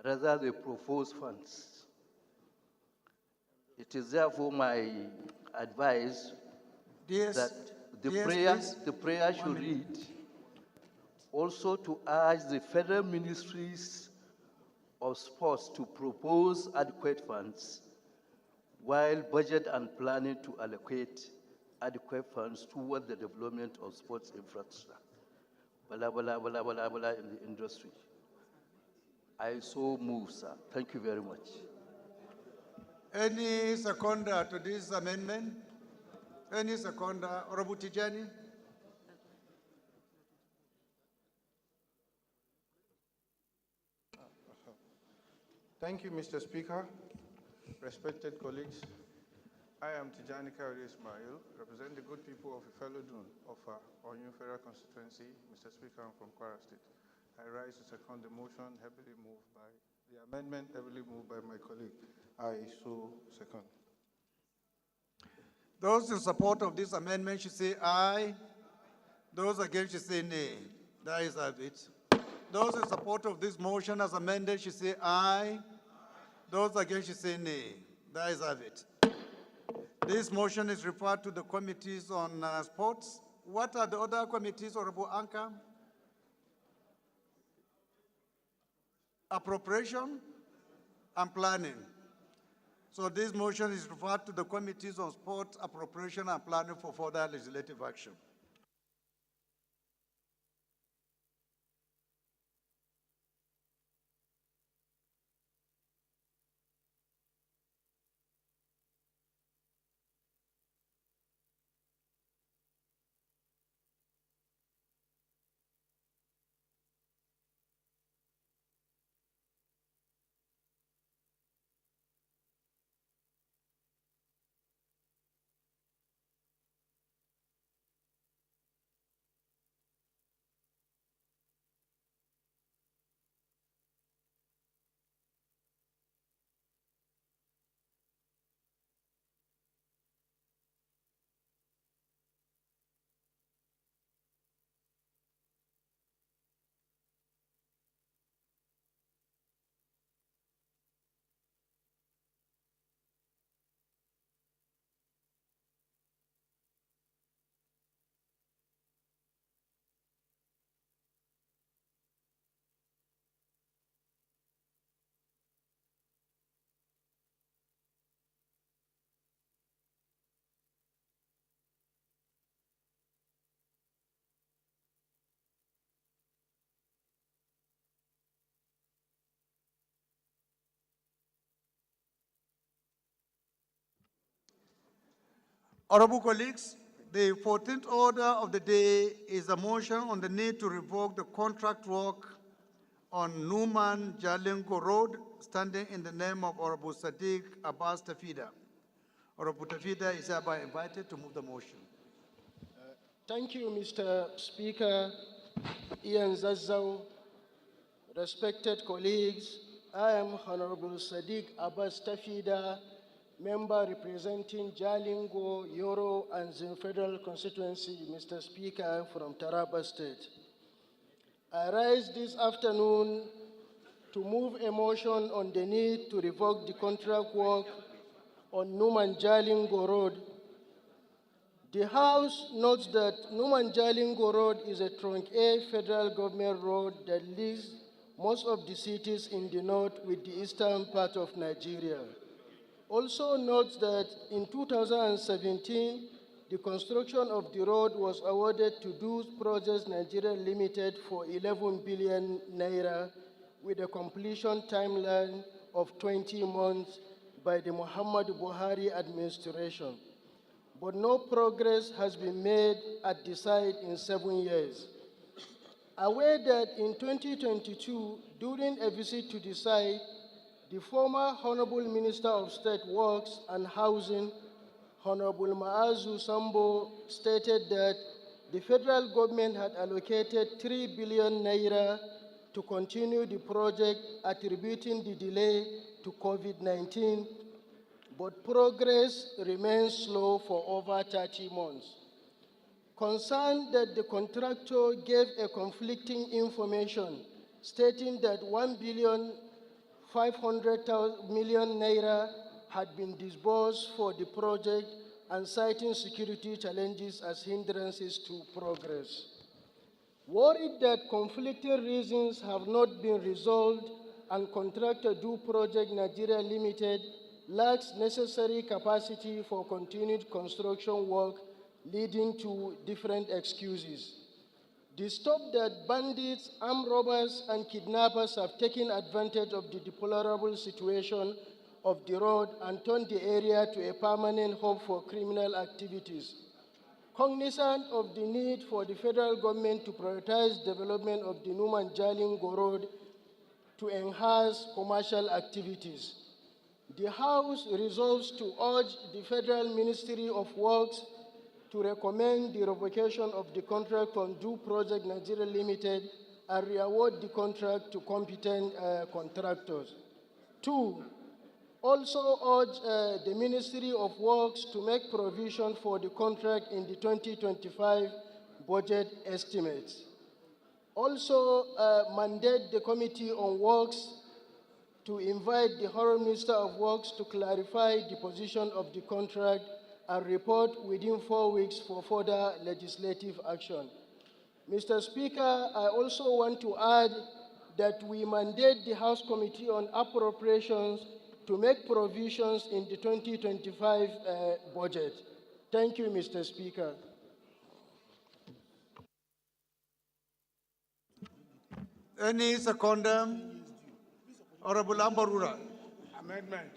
Rather, they propose funds. It is therefore my advice that the prayer should read also to urge the federal ministries of sports to propose adequate funds while budget and planning to allocate adequate funds toward the development of sports infrastructure, in the industry. I so move, sir. Thank you very much. Any seconder to this amendment? Any seconder? Honorable Tijani? Thank you, Mr. Speaker. Respected colleagues, I am Tijani Kairi Ismail, represent the good people of Ifelodun of Oyun Federal Constituency. Mr. Speaker, I'm from Kwara State. I rise to second the motion the amendment heavily moved by my colleague. I so second. Those in support of this amendment should say aye. Those against should say nay. That is it. Those in support of this motion as amended should say aye. Those against should say nay. That is it. This motion is referred to the committees on sports. What are the other committees, Honorable Anka? Appropriation and planning. So this motion is referred to the committees on sport, appropriation, and planning for further legislative action. Honorable colleagues, the 14th order of the day is a motion on the need to revoke the contract work on Numan Jalingo Road, standing in the name of Honorable Sadiq Abbas Tafida. Honorable Tafida is hereby invited to move the motion. Thank you, Mr. Speaker. Ian Zazzau, respected colleagues, I am Honorable Sadiq Abbas Tafida, member representing Jalingo, Yoro, and Zim Federal Constituency, Mr. Speaker, from Taraba State. I rise this afternoon to move a motion on the need to revoke the contract work on Numan Jalingo Road. The House notes that Numan Jalingo Road is a Trunk A federal government road that links most of the cities in the north with the eastern part of Nigeria. Also notes that in 2017, the construction of the road was awarded to Dues Projects Nigeria Limited for 11 billion naira with a completion timeline of 20 months by the Muhammadu Buhari administration. But no progress has been made at the site in 7 years. Aware that in 2022, during a visit to the site, the former Honorable Minister of State Works and Housing, Honorable Maazu Sambo, stated that the federal government had allocated 3 billion naira to continue the project, attributing the delay to COVID-19, but progress remains slow for over 30 months. Concerned that the contractor gave a conflicting information stating that 1,500,000,000 naira had been disbursed for the project and citing security challenges as hindrances to progress. Worried that conflicting reasons have not been resolved and contractor Do Project Nigeria Limited lacks necessary capacity for continued construction work, leading to different excuses. Disturbed that bandits, armed robbers, and kidnappers have taken advantage of the deplorable situation of the road and turned the area to a permanent hub for criminal activities. Cognizant of the need for the federal government to prioritize development of the Numan Jalingo Road to enhance commercial activities, the House resolves to urge the Federal Ministry of Works to recommend the revocation of the contract on Do Project Nigeria Limited and re-award the contract to competent contractors. 2, also urge the Ministry of Works to make provision for the contract in the 2025 budget estimates. Also mandate the Committee on Works to invite the Honourable Minister of Works to clarify the position of the contract and report within 4 weeks for further legislative action. Mr. Speaker, I also want to add that we mandate the House Committee on Appropriations to make provisions in the 2025 budget. Thank you, Mr. Speaker. Any secondum? Honorable Ambarura. Amendment.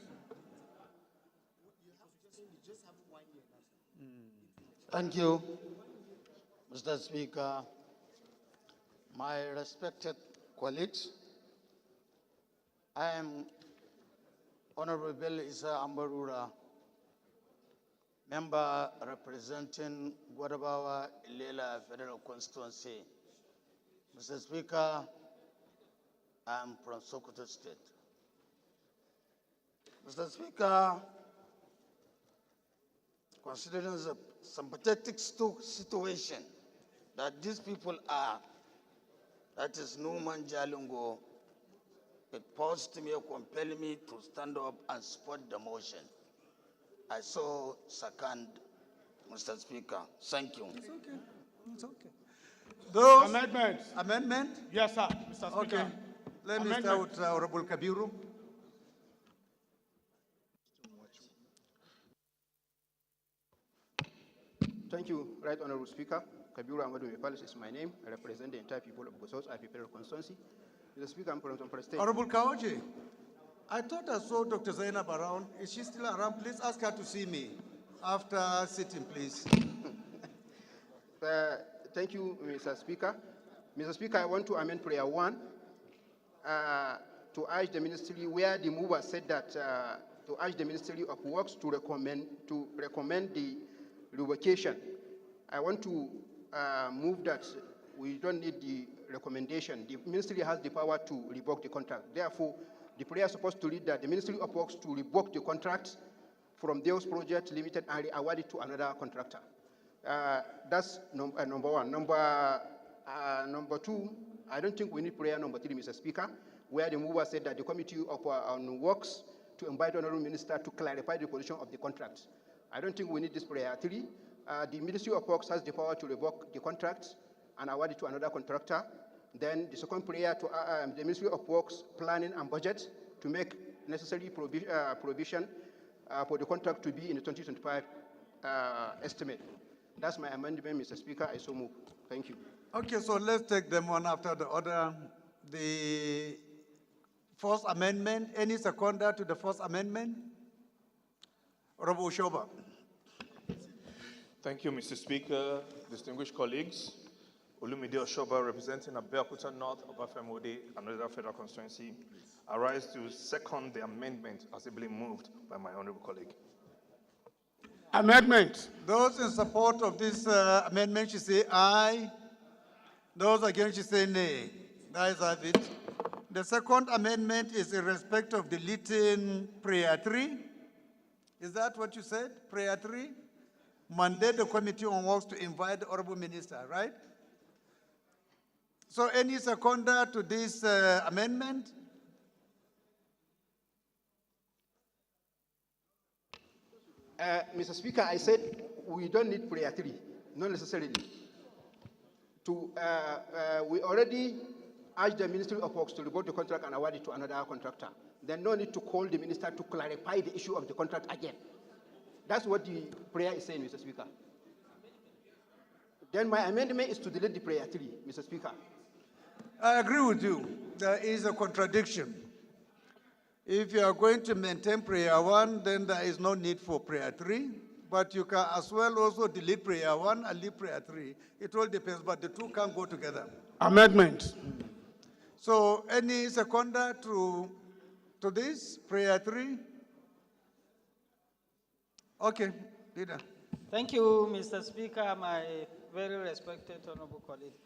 Thank you, Mr. Speaker. My respected colleagues, I am Honorable Bill Isa Ambarura, member representing Guadabawa Ilela Federal Constituency. Mr. Speaker, I am from Sokoto State. Mr. Speaker, considering the sympathetic situation that these people are, that is Numan Jalingo, it forced me or compelled me to stand up and support the motion. I so second, Mr. Speaker. Thank you. It's okay. It's okay. Those Amendment. Amendment? Yes, sir, Mr. Speaker. Okay. Let me start with Honorable Kabiru. Thank you, Right Honorable Speaker. Kabiru Amadou Palace is my name. I represent the entire people of Gosos, Federal Constituency. Mr. Speaker, I'm from Zamfara State. Honorable Kaoji, I thought I saw Dr. Zainab around. Is she still around? Please ask her to see me. After sitting, please. Thank you, Mr. Speaker. Mr. Speaker, I want to amend prayer 1 to urge the ministry, where the mover said that to urge the Ministry of Works to recommend the revocation. I want to move that we don't need the recommendation. The ministry has the power to revoke the contract. Therefore, the prayer is supposed to read that the Ministry of Works to revoke the contract from Deus Project Limited and award it to another contractor. That's number 1. Number 2, I don't think we need prayer number 3, Mr. Speaker, where the mover said that the Committee of on Works to invite Honorable Minister to clarify the position of the contract. I don't think we need this prayer 3. The Ministry of Works has the power to revoke the contract and award it to another contractor. Then the second prayer to the Ministry of Works Planning and Budget to make necessary provision for the contract to be in the 2025 estimate. That's my amendment, Mr. Speaker. I so move. Thank you. Okay, so let's take them one after the other. The first amendment, any seconder to the first amendment? Honorable Oshoba. Thank you, Mr. Speaker, distinguished colleagues. Olumide Oshoba, representing Abeokuta North, Obafemode, another federal constituency. I rise to second the amendment as ably moved by my honorable colleague. Amendment. Those in support of this amendment should say aye. Those against should say nay. That is have it. The second amendment is in respect of deleting prayer 3. Is that what you said? Prayer 3? Mandate the Committee on Works to invite the Honorable Minister, right? So any seconder to this amendment? Mr. Speaker, I said we don't need prayer 3, not necessarily. We already urged the Ministry of Works to revoke the contract and award it to another contractor. Then no need to call the minister to clarify the issue of the contract again. That's what the prayer is saying, Mr. Speaker. Then my amendment is to delete the prayer 3, Mr. Speaker. I agree with you. There is a contradiction. If you are going to maintain prayer 1, then there is no need for prayer 3. But you can as well also delete prayer 1 and leave prayer 3. It all depends, but the two can go together. Amendment. So any seconder to this, prayer 3? Okay, leader. Thank you, Mr. Speaker, my very respected honorable colleague.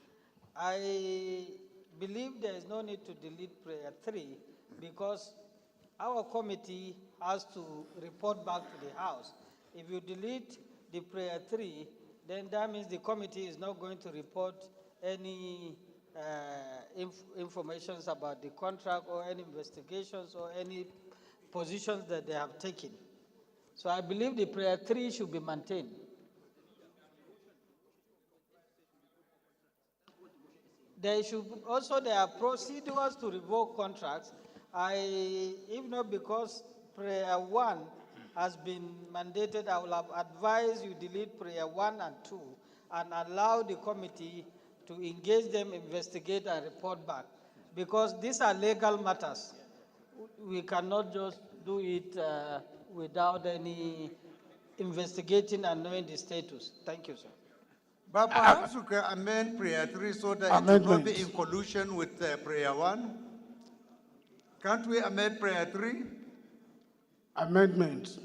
I believe there is no need to delete prayer 3 because our committee has to report back to the House. If you delete the prayer 3, then that means the committee is not going to report any information about the contract or any investigations or any positions that they have taken. So I believe the prayer 3 should be maintained. There are procedures to revoke contracts. If not because prayer 1 has been mandated, I will have advised you delete prayer 1 and 2 and allow the committee to engage them, investigate, and report back. Because these are legal matters. We cannot just do it without any investigating and knowing the status. Thank you, sir. But perhaps you can amend prayer 3 so that it will not be in collusion with prayer 1. Can't we amend prayer 3? Amendment.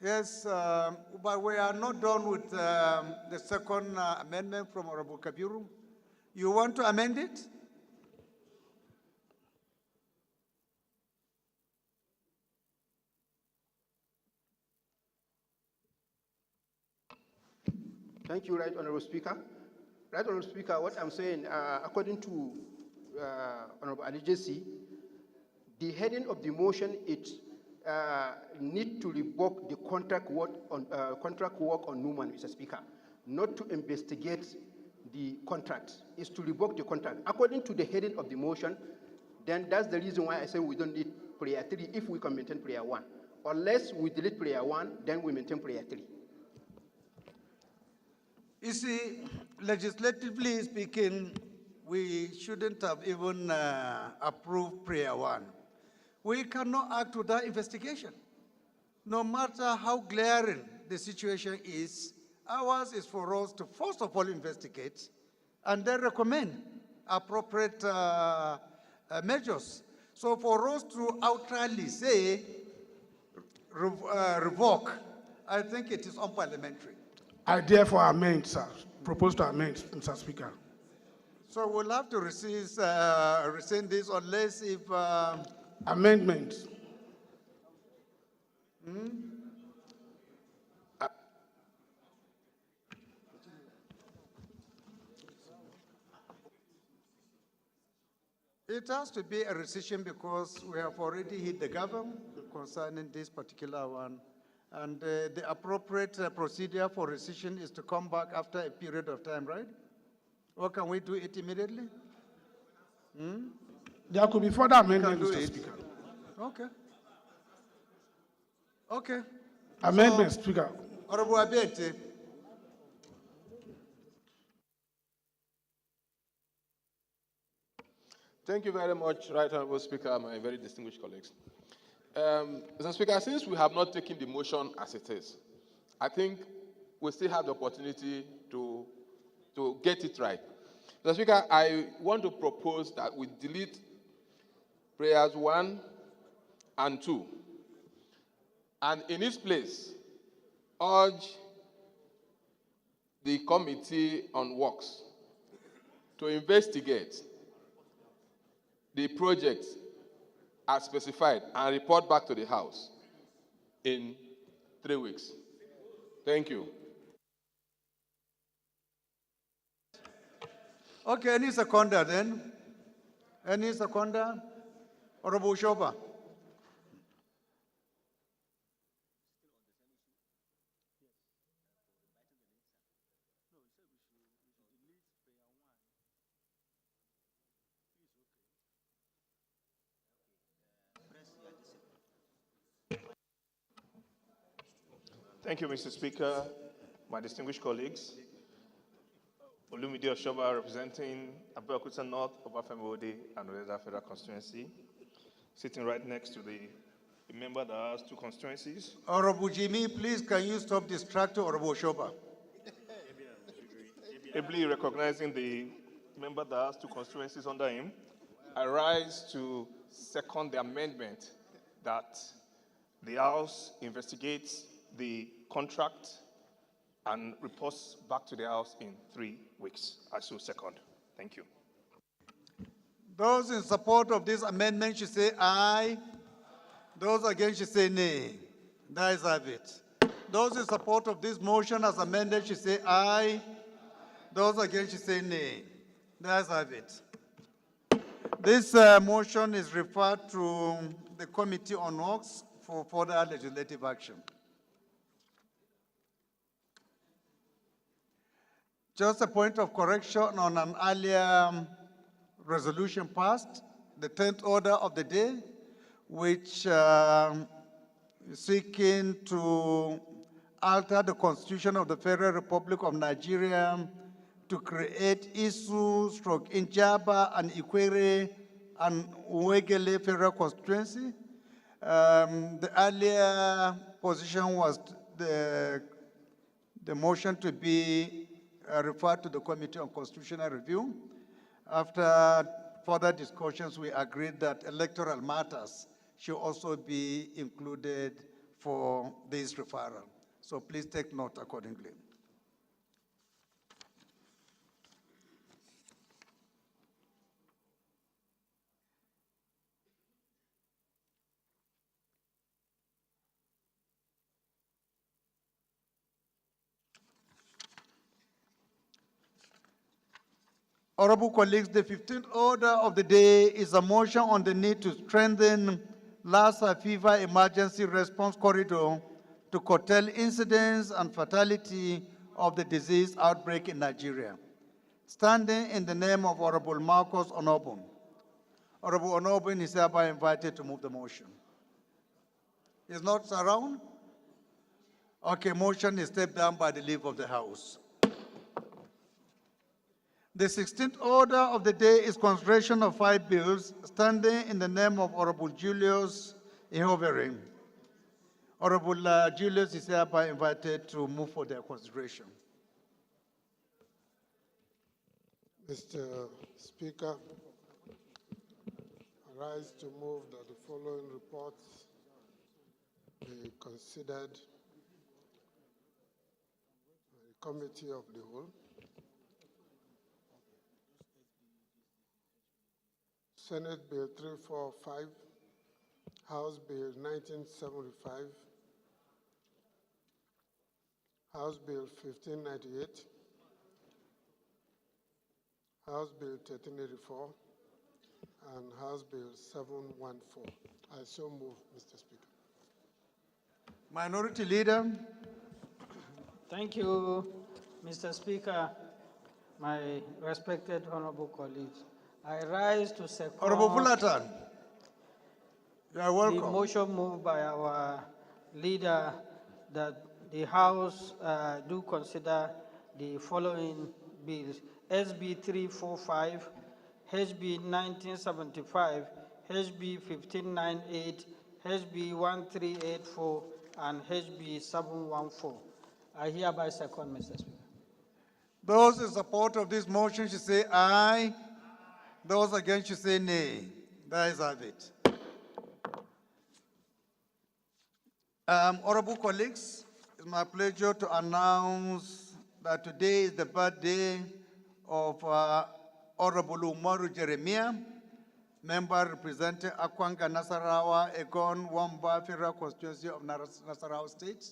Yes, but we are not done with the second amendment from Honorable Kabiru. You want to amend it? Thank you, Right Honorable Speaker. Right Honorable Speaker, what I'm saying, according to Honorable Ali Jesse, the heading of the motion is need to revoke the contract work on Newman, Mr. Speaker, not to investigate the contract. It's to revoke the contract. According to the heading of the motion, then that's the reason why I say we don't need prayer 3 if we can maintain prayer 1. Unless we delete prayer 1, then we maintain prayer 3. You see, legislatively speaking, we shouldn't have even approved prayer 1. We cannot act without investigation, no matter how glaring the situation is, ours is for us to first of all investigate and then recommend appropriate measures. So for us to outrightly say, revoke, I think it is unparliamentary. I therefore amend, sir. Propose to amend, Mr. Speaker. So we'll have to rescind this unless if... Amendment. It has to be a rescission because we have already hit the government concerning this particular one. And the appropriate procedure for rescission is to come back after a period of time, right? Or can we do it immediately? There could be further amendment, Mr. Speaker. Okay. Okay. Amendment, So, Speaker. Honorable Abete. Thank you very much, Right Honorable Speaker, my very distinguished colleagues. Mr. Speaker, since we have not taken the motion as it is, I think we still have the opportunity to get it right. Mr. Speaker, I want to propose that we delete prayers 1 and 2, and in its place, urge the Committee on Works to investigate the project as specified and report back to the House in 3 weeks. Thank you. Okay, any seconder then? Any seconder? Honorable Shoba. Thank you, Mr. Speaker, my distinguished colleagues. Olumide Oshoba representing Abeokuta North, Obafemi and Odeda Federal Constituency, sitting right next to the member that has 2 constituencies. Honorable Jimmy, please can you stop distracting Honorable Oshoba? Ably recognizing the member that has 2 constituencies under him, I rise to second the amendment that the House investigates the contract and reports back to the House in 3 weeks. I so second. Thank you. Those in support of this amendment should say aye. Those against should say nay. The ayes have it. Those in support of this motion as amended should say aye. Those against should say nay. The ayes have it. This motion is referred to the Committee on Works for further legislative action. Just a point of correction on an earlier resolution passed, the 10th order of the day, which is seeking to alter the Constitution of the Federal Republic of Nigeria to create Isu, Njaba, and Ikwere and Uwegele Federal Constituency. The earlier position was the motion to be referred to the Committee on Constitutional Review. After further discussions, we agreed that electoral matters should also be included for this referral. So please take note accordingly. Honorable colleagues, the 15th order of the day is a motion on the need to strengthen Lassa fever emergency response corridor to curtail incidents and fatality of the disease outbreak in Nigeria. Standing in the name of Honorable Marcus Onobun. Honorable Onobun is hereby invited to move the motion. Is not around? Okay, motion is stepped down by the leave of the House. The 16th order of the day is consideration of 5 bills standing in the name of Honorable Julius Ihovering. Honorable Julius is hereby invited to move for their consideration. Mr. Speaker, I rise to move that the following reports be considered by the Committee of the Whole. Senate Bill 345, House Bill 1975, House Bill 1598, House Bill 1384, and House Bill 714. I so move, Mr. Speaker. Minority Leader. Thank you, Mr. Speaker, my respected honorable colleagues. I rise to second Honorable Fullerton, you are welcome. the motion moved by our leader that the House do consider the following bills: SB 345, HB 1975, HB 1598, HB 1384, and HB 714. I hereby second, Mr. Speaker. Those in support of this motion should say aye. Those against should say nay. That is it. Honorable colleagues, it's my pleasure to announce that today is the birthday of Honorable Umaru Jeremiah, member representing Akwanga Nasarawa, Egon, Wamba, Federal Constituency of Nasarawa State.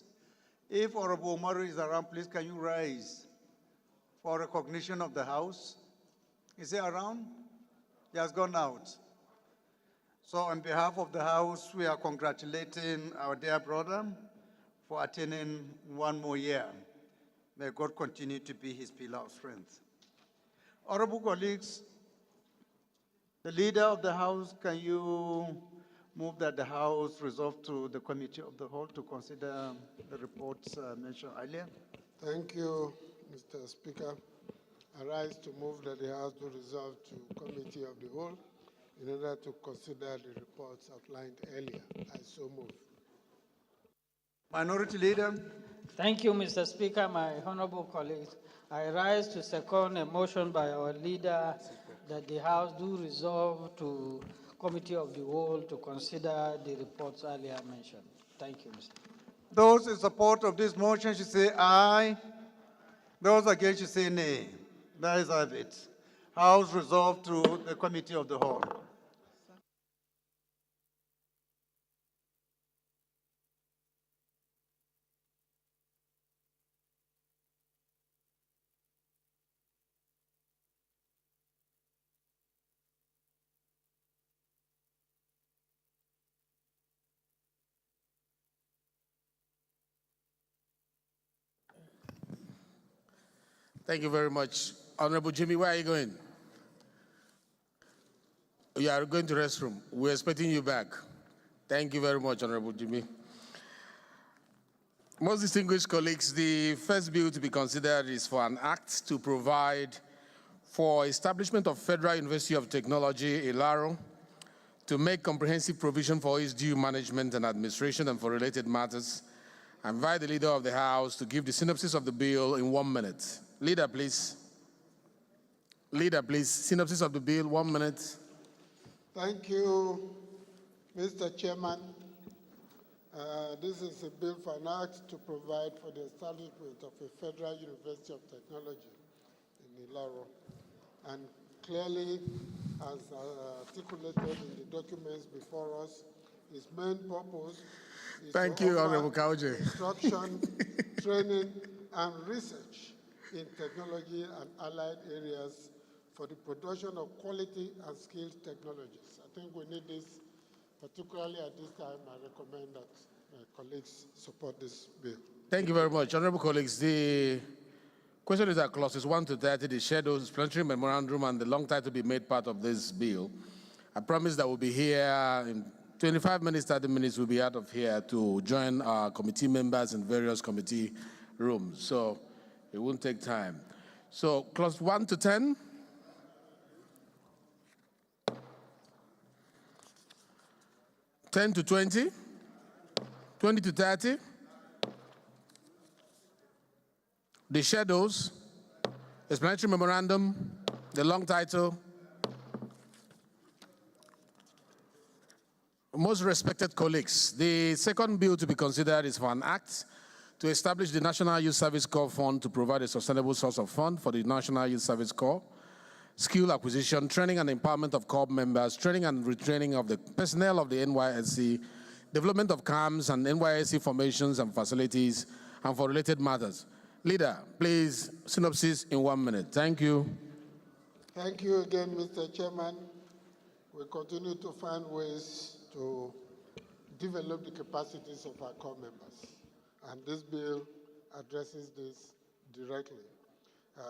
If Honorable Umaru is around, please can you rise for recognition of the House? Is he around? He has gone out. So on behalf of the House, we are congratulating our dear brother for attaining one more year. May God continue to be his pillar of strength. Honorable colleagues, the leader of the House, can you move that the House resolve to the Committee of the Whole to consider the reports mentioned earlier? Thank you, Mr. Speaker. I rise to move that the House do resolve to Committee of the Whole in order to consider the reports outlined earlier. I so move. Minority Leader. Thank you, Mr. Speaker, my honorable colleagues. I rise to second a motion by our leader that the House do resolve to Committee of the Whole to consider the reports earlier mentioned. Thank you, Mr. Those in support of this motion should say aye. Those against should say nay. That is it. House resolved to the Committee of the Whole. Thank you very much. Honorable Jimmy, where are you going? You are going to restroom. We're expecting you back. Thank you very much, Honorable Jimmy. Most distinguished colleagues, the first bill to be considered is for an act to provide for establishment of Federal University of Technology, Ilaro, to make comprehensive provision for its due management and administration and for related matters. I invite the Leader of the House to give the synopsis of the bill in 1 minute. Leader, please. Leader, please. Synopsis of the bill, 1 minute. Thank you, Mr. Chairman. This is a bill for an act to provide for the establishment of a Federal University of Technology in Ilaro. And clearly, as articulated in the documents before us, its main purpose is Thank to you, offer Honorable Kauje. instruction, training, and research in technology and allied areas for the production of quality and skilled technologies. I think we need this, particularly at this time. I recommend that my colleagues support this bill. Thank you very much. Honorable colleagues, the question is that clauses 1 to 30, the schedules, plenary memorandum, and the long title be made part of this bill. I promise that we'll be here in 25 minutes, 30 minutes, we'll be out of here to join our committee members in various committee rooms. So it won't take time. So clause 1 to 10. 10 to 20, 20 to 30. The shadows, explanatory memorandum, the long title. Most respected colleagues, the second bill to be considered is for an act to establish the National Youth Service Corps Fund to provide a sustainable source of fund for the National Youth Service Corps, skill acquisition, training and empowerment of Corps members, training and retraining of the personnel of the NYSC, development of camps and NYSC formations and facilities, and for related matters. Leader, please, synopsis in 1 minute. Thank you. Thank you again, Mr. Chairman. We continue to find ways to develop the capacities of our corps members. And this bill addresses this directly.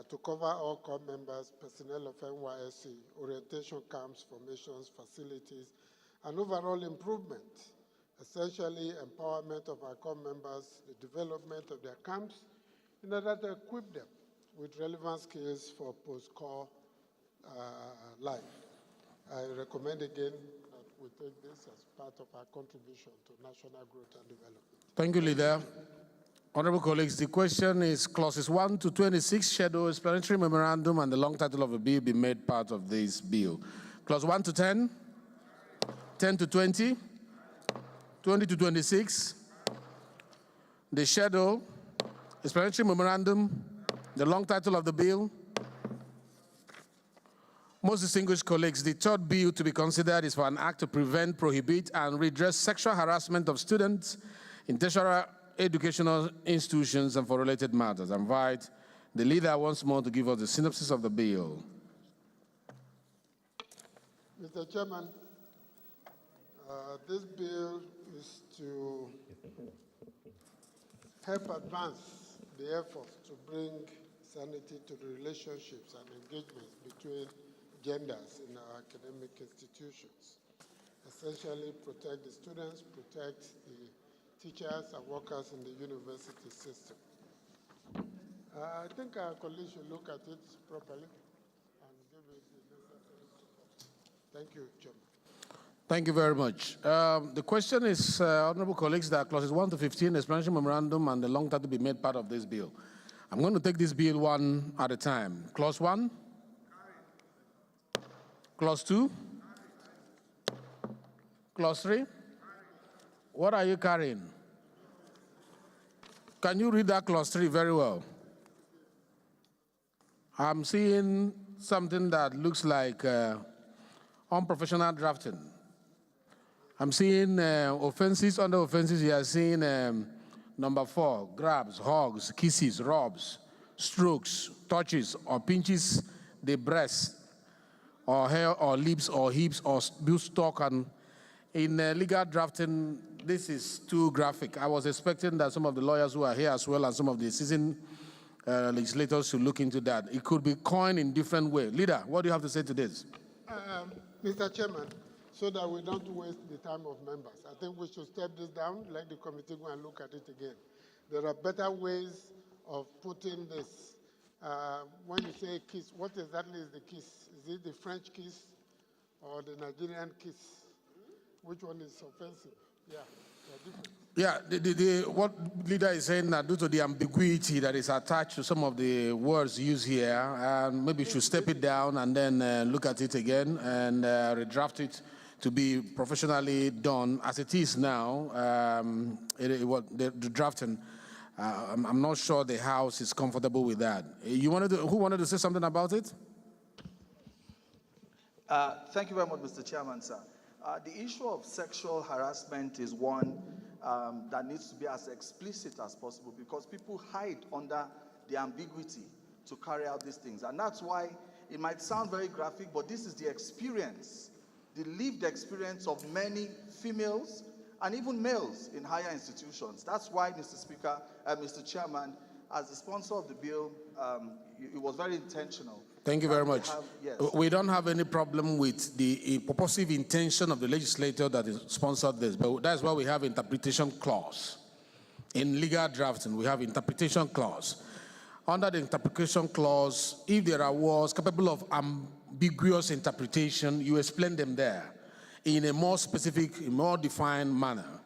To cover all corps members, personnel of NYSC, orientation camps, formations, facilities, and overall improvement, essentially empowerment of our corps members, the development of their camps, in order to equip them with relevant skills for post-corps life. I recommend again that we take this as part of our contribution to national growth and development. Thank you, Leader. Honorable colleagues, the question is clauses 1 to 26, schedule, explanatory memorandum, and the long title of the bill be made part of this bill. Clause 1 to 10, 10 to 20, 20 to 26, the schedule, explanatory memorandum, the long title of the bill. Most distinguished colleagues, the third bill to be considered is for an act to prevent, prohibit, and redress sexual harassment of students in tertiary educational institutions and for related matters. I invite the leader once more to give us the synopsis of the bill. Mr. Chairman, this bill is to help advance the efforts to bring sanity to the relationships and engagements between genders in our academic institutions. Essentially protect the students, protect the teachers and workers in the university system. I think our colleagues should look at it properly and give it the necessary support. Thank you, Chairman. Thank you very much. The question is, honorable colleagues, that clauses 1 to 15, explanatory memorandum, and the long title be made part of this bill. I'm going to take this bill one at a time. Clause 1? Clause 2? Clause 3? What are you carrying? Can you read that clause 3 very well? I'm seeing something that looks like unprofessional drafting. I'm seeing offenses, under offenses, you are seeing number 4, grabs, hugs, kisses, rubs, strokes, touches, or pinches the breast, or hair, or lips, or hips, or butt stock. And in legal drafting, this is too graphic. I was expecting that some of the lawyers who are here as well and some of the seasoned legislators should look into that. It could be coined in different ways. Leader, what do you have to say to this? Mr. Chairman, so that we don't waste the time of members, I think we should step this down, let the committee go and look at it again. There are better ways of putting this. When you say kiss, what exactly is the kiss? Is it the French kiss or the Nigerian kiss? Which one is offensive? Yeah, they're different. Yeah, what leader is saying that due to the ambiguity that is attached to some of the words used here, maybe you should step it down and then look at it again and redraft it to be professionally done as it is now. The drafting, I'm not sure the House is comfortable with that. Who wanted to say something about it? Thank you very much, Mr. Chairman, sir. The issue of sexual harassment is one that needs to be as explicit as possible because people hide under the ambiguity to carry out these things. And that's why it might sound very graphic, but this is the experience, the lived experience of many females and even males in higher institutions. That's why, Mr. Speaker, Mr. Chairman, as the sponsor of the bill, it was very intentional. Thank you very much. Yes. We don't have any problem with the purposive intention of the legislator that is sponsored this, but that's why we have interpretation clause. In legal drafting, we have interpretation clause. Under the interpretation clause, if there are words capable of ambiguous interpretation, you explain them there in a more specific, more defined manner.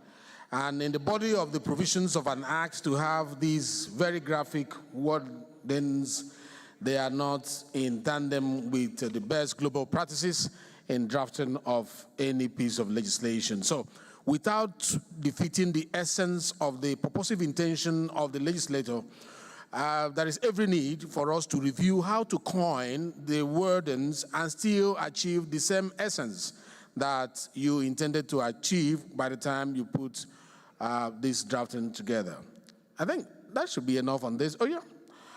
And in the body of the provisions of an act to have these very graphic wordings, they are not in tandem with the best global practices in drafting of any piece of legislation. So without defeating the essence of the purposive intention of the legislator, there is every need for us to review how to coin the wordings and still achieve the same essence that you intended to achieve by the time you put this drafting together. I think that should be enough on this. Oh yeah,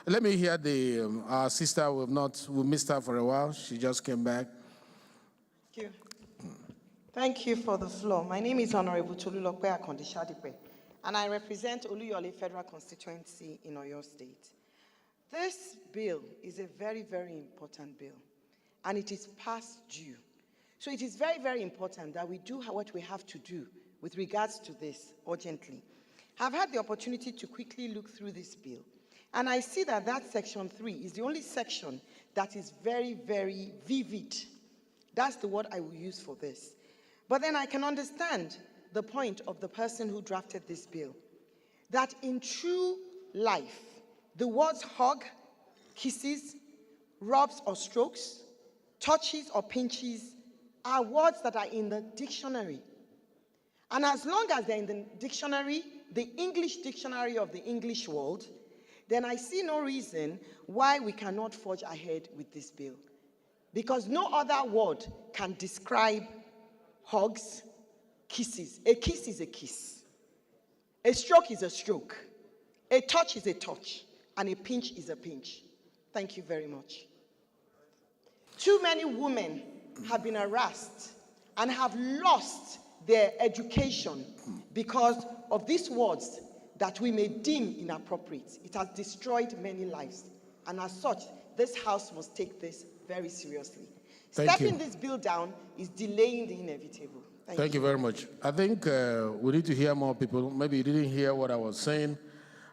let me hear the our sister. We missed her for a while. She just came back. Thank you. Thank you for the floor. My name is Honorable Tolulope Akondishadipe, and I represent Oluyole Federal Constituency in Oyo State. This bill is a very, very important bill, and it is past due. So it is very, very important that we do what we have to do with regards to this urgently. I've had the opportunity to quickly look through this bill, and I see that section 3 is the only section that is very, very vivid. That's the word I will use for this. But then I can understand the point of the person who drafted this bill, that in true life, the words hug, kisses, rubs or strokes, touches or pinches are words that are in the dictionary. And as long as they're in the dictionary, the English dictionary of the English world, then I see no reason why we cannot forge ahead with this bill. Because no other word can describe hugs, kisses. A kiss is a kiss. A stroke is a stroke. A touch is a touch. And a pinch is a pinch. Thank you very much. Too many women have been harassed and have lost their education because of these words that we may deem inappropriate. It has destroyed many lives. And as such, this House must take this very seriously. Stepping this bill down is delaying the inevitable. Thank you very much. I think we need to hear more people. Maybe you didn't hear what I was saying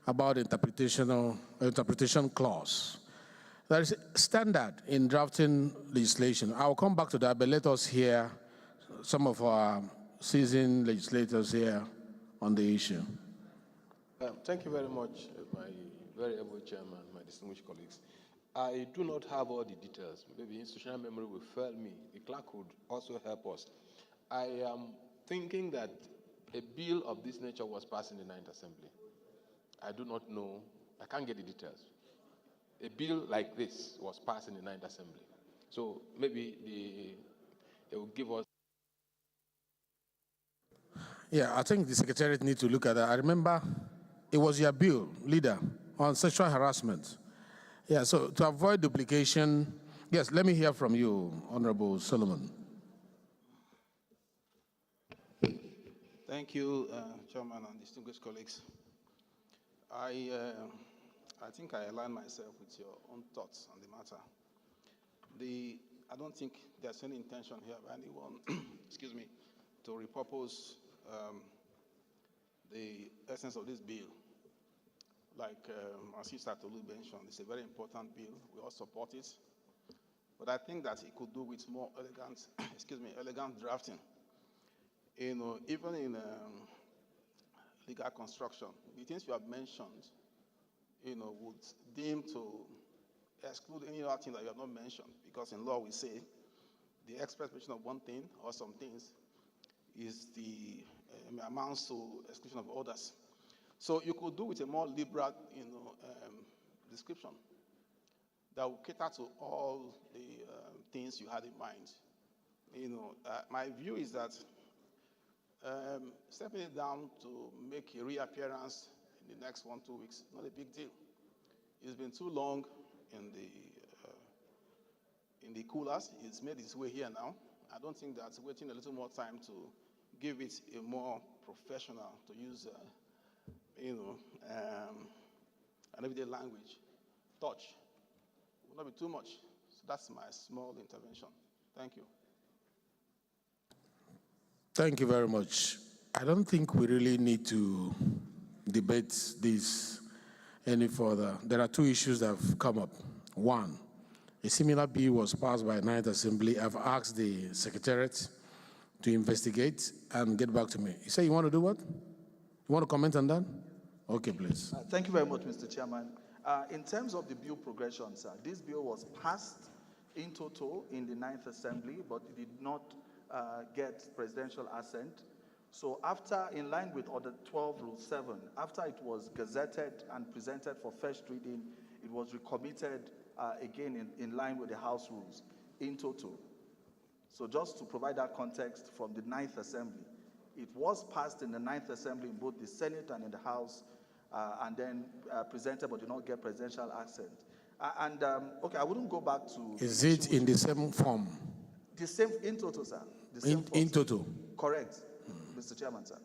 about interpretation clause. There is standard in drafting legislation. I'll come back to that, but let us hear some of our seasoned legislators here on the issue. Thank you very much, my very able chairman, my distinguished colleagues. I do not have all the details. Maybe institutional memory will fail me. The clerk would also help us. I am thinking that a bill of this nature was passed in the 9th Assembly. I do not know. I can't get the details. A bill like this was passed in the 9th Assembly. So maybe they will give us. Yeah, I think the Secretariat needs to look at that. I remember it was your bill, leader, on sexual harassment. Yeah, so to avoid duplication, yes, let me hear from you, Honorable Solomon. Thank you, Chairman and distinguished colleagues. I think I align myself with your own thoughts on the matter. I don't think there's any intention here by anyone, excuse me, to repurpose the essence of this bill. Like our sister Tolu mentioned, it's a very important bill. We all support it. But I think that it could do with more elegant, elegant drafting. You know, even in legal construction, the things you have mentioned, you know, would deem to exclude any other thing that you have not mentioned. Because in law we say the express mention of one thing or some things is the amounts to exclusion of others. So you could do with a more liberal, description that will cater to all the things you had in mind. You know, my view is that stepping it down to make a reappearance in the next 1-2 weeks, not a big deal. It's been too long in the coolers. It's made its way here now. I don't think that waiting a little more time to give it a more professional, to use, an everyday language, touch, will not be too much. So that's my small intervention. Thank you. Thank you very much. I don't think we really need to debate this any further. There are two issues that have come up. One, a similar bill was passed by 9th Assembly. I've asked the Secretariat to investigate and get back to me. You say you want to do what? You want to comment on that? Okay, please. Thank you very much, Mr. Chairman. In terms of the bill progression, sir, this bill was passed in total in the 9th Assembly, but it did not get presidential assent. So after, in line with Order 12, Rule 7, after it was gazetted and presented for first reading, it was recommitted again in line with the House rules in total. So just to provide that context from the 9th Assembly, it was passed in the 9th Assembly in both the Senate and in the House, and then presented but did not get presidential assent. Okay, I wouldn't go back to... Is it in the same form? The same, in total, sir. The same In total? Correct, Mr. Chairman, sir.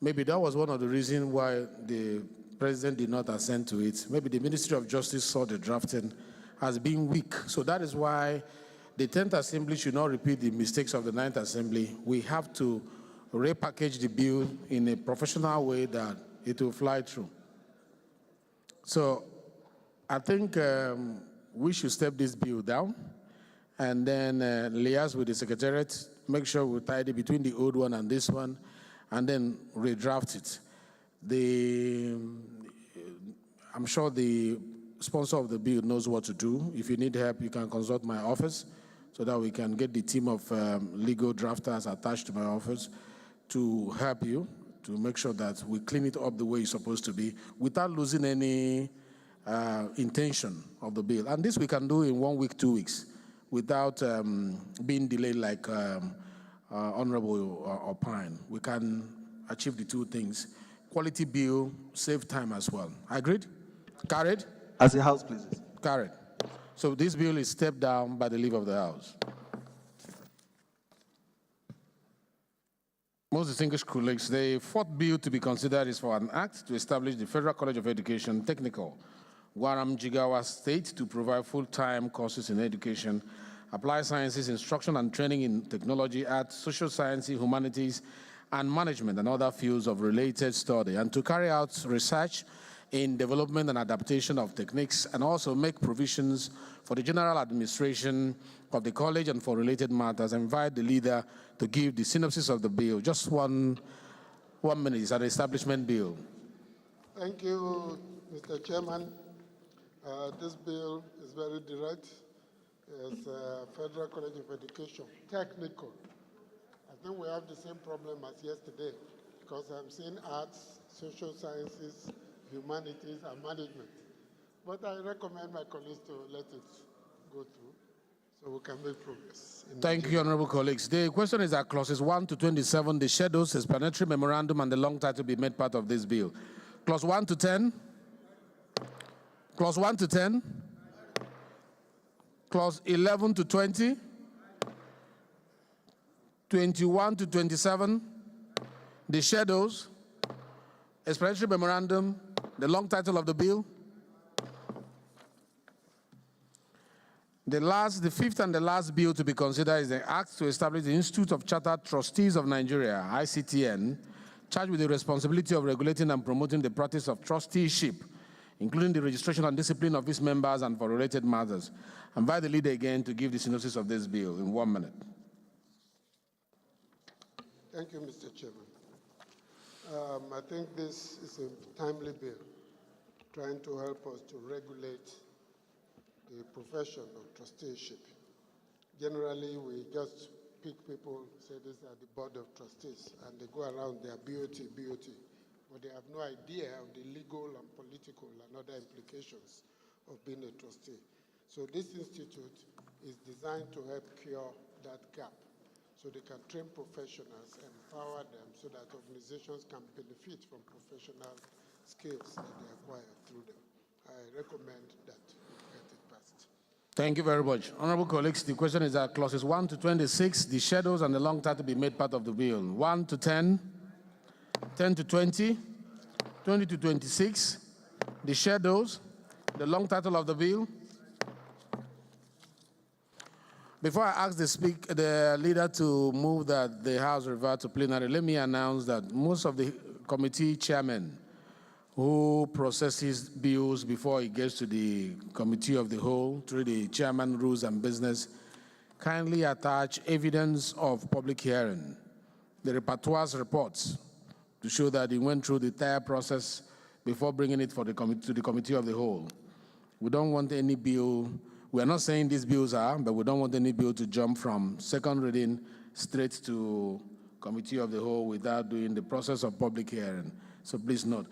Maybe that was one of the reasons why the president did not assent to it. Maybe the Ministry of Justice saw the drafting as being weak. So that is why the 10th Assembly should not repeat the mistakes of the 9th Assembly. We have to repackage the bill in a professional way that it will fly through. So I think we should step this bill down and then liaise with the Secretariat, make sure we tidy between the old one and this one, and then redraft it. I'm sure the sponsor of the bill knows what to do. If you need help, you can consult my office so that we can get the team of legal drafters attached to my office to help you, to make sure that we clean it up the way it's supposed to be without losing any intention of the bill. And this we can do in 1 week, 2 weeks, without being delayed like Honorable Opine. We can achieve the two things. Quality bill, save time as well. Agreed? Carried? As the House pleases. Carried. So this bill is stepped down by the leave of the House. Most distinguished colleagues, the fourth bill to be considered is for an act to establish the Federal College of Education Technical, Gwaram Jigawa State, to provide full-time courses in education, applied sciences, instruction and training in technology, arts, social sciences, humanities, and management, and other fields of related study, and to carry out research in development and adaptation of techniques, and also make provisions for the general administration of the college and for related matters. I invite the leader to give the synopsis of the bill. Just one minute. It's an establishment bill. Thank you, Mr. Chairman. This bill is very direct. It's Federal College of Education, technical. I think we have the same problem as yesterday, because I'm seeing arts, social sciences, humanities, and management. But I recommend my colleagues to let it go through so we can make progress. Thank you, honorable colleagues. The question is that clauses 1 to 27, the schedules, explanatory memorandum, and the long title be made part of this bill. Clause 1 to 10. Clause 1 to 10. Clause 11 to 20. 21 to 27. The schedules, explanatory memorandum, the long title of the bill. The fifth and the last bill to be considered is the Act to establish the Institute of Chartered Trustees of Nigeria, ICTN, charged with the responsibility of regulating and promoting the practice of trusteeship, including the registration and discipline of its members and for related matters. I invite the leader again to give the synopsis of this bill in 1 minute. Thank you, Mr. Chairman. I think this is a timely bill, trying to help us to regulate the profession of trusteeship. Generally, we just pick people, say these are the board of trustees, and they go around their BOT, but they have no idea of the legal and political and other implications of being a trustee. So this institute is designed to help cure that gap, so they can train professionals, empower them, so that organizations can benefit from professional skills that they acquire through them. I recommend that we get it passed. Thank you very much. Honorable colleagues, the question is that clauses 1 to 26, the schedules and the long title be made part of the bill. 1 to 10, 10 to 20, 20 to 26, the schedules, the long title of the bill. Before I ask the leader to move that the House revert to plenary, let me announce that most of the committee chairmen who processes bills before it gets to the committee of the whole through the chairman rules and business kindly attach evidence of public hearing, the repertoires reports to show that it went through the entire process before bringing it to the Committee of the Whole. We don't want any bill, we are not saying these bills are, but we don't want any bill to jump from second reading straight to Committee of the Whole without doing the process of public hearing. So please note.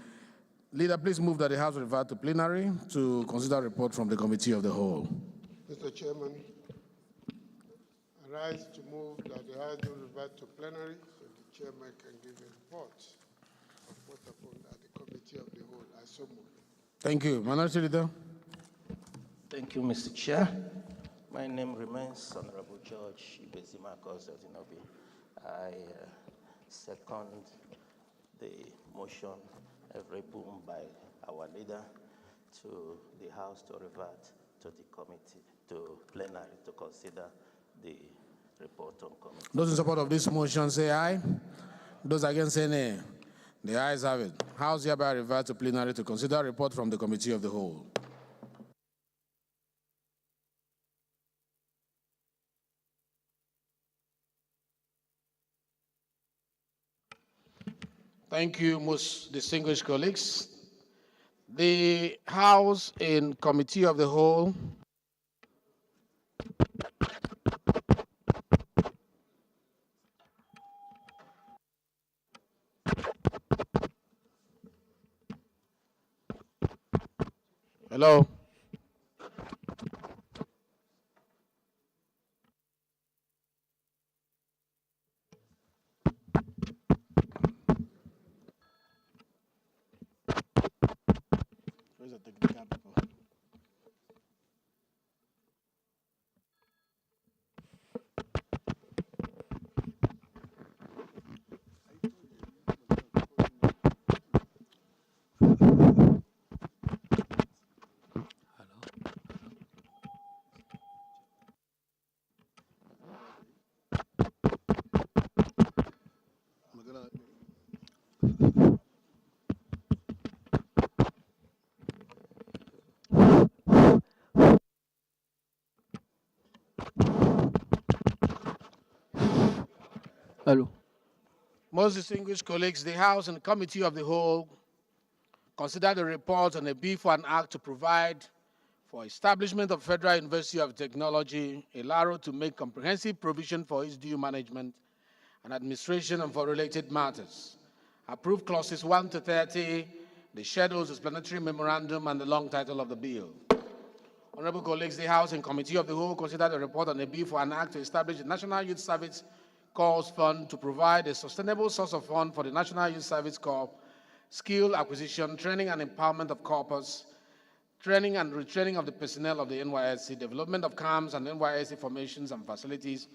Leader, please move that the House revert to plenary to consider a report from the Committee of the Whole. Mr. Chairman, I rise to move that the House do revert to plenary so the chairman can give a report of what happened at the Committee of the Whole. I so move. Thank you. Minority Leader. Thank you, Mr. Chair. My name remains Honorable George Ibezimakos Otinobi. I second the motion every boom by our leader to the House to revert to the committee, to plenary to consider the report on committee. Those in support of this motion say aye. Those against say nay. The ayes have it. House hereby revert to plenary to consider a report from the Committee of the Whole. Thank you, most distinguished colleagues. The House in Committee of the Whole Hello. Where's the technical people? Hello. Most distinguished colleagues, the House and Committee of the Whole consider the report on a bill for an act to provide for establishment of Federal University of Technology, Ilaro, to make comprehensive provision for its due management and administration and for related matters. Approve clauses 1 to 30, the schedules, explanatory memorandum, and the long title of the bill. Honorable colleagues, the House and Committee of the Whole consider the report on a bill for an act to establish the National Youth Service Corps Fund to provide a sustainable source of fund for the National Youth Service Corps, skill acquisition, training and empowerment of corpus, training and retraining of the personnel of the NYSC, development of camps and NYSC formations and facilities,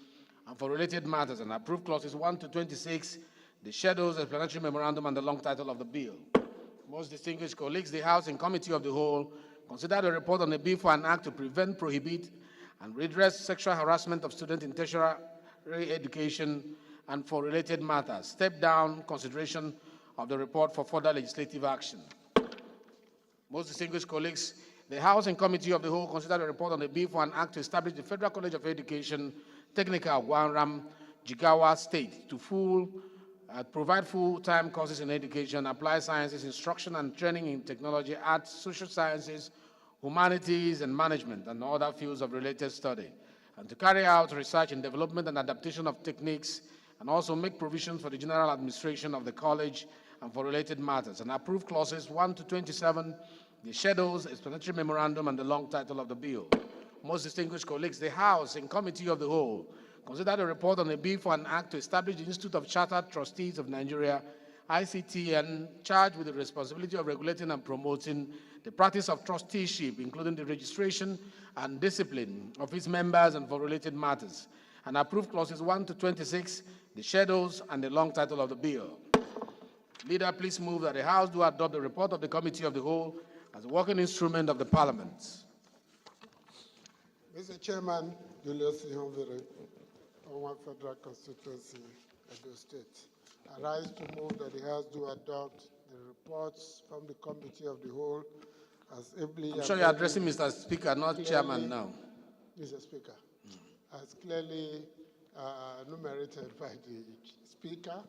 and for related matters, and approve clauses 1 to 26, the schedules, explanatory memorandum, and the long title of the bill. Most distinguished colleagues, the House and Committee of the Whole consider the report on a bill for an act to prevent, prohibit, and redress sexual harassment of students in tertiary education and for related matters. Step down consideration of the report for further legislative action. Most distinguished colleagues, the House and Committee of the Whole consider the report on a bill for an act to establish the Federal College of Education, Technical, Gwanram, Jigawa State to provide full-time courses in education, applied sciences, instruction and training in technology, arts, social sciences, humanities and management, and other fields of related study, and to carry out research in development and adaptation of techniques, and also make provisions for the general administration of the college and for related matters, and approve clauses 1 to 27, the schedules, explanatory memorandum, and the long title of the bill. Most distinguished colleagues, the House and Committee of the Whole consider the report on a bill for an act to establish the Institute of Chartered Trustees of Nigeria, ICTN, charged with the responsibility of regulating and promoting the practice of trusteeship, including the registration and discipline of its members and for related matters, and approve clauses 1 to 26, the schedules, and the long title of the bill. Leader, please move that the House do adopt the report of the Committee of the Whole as a working instrument of the Parliament. Mr. Chairman, Julius Ihonvere, Owan Federal Constituency, Edo State. I rise to move that the House do adopt the reports from the Committee of the Whole as ably. I'm sure you're addressing Mr. Speaker, not clearly, Chairman now. Mr. Speaker, as clearly enumerated by the Speaker,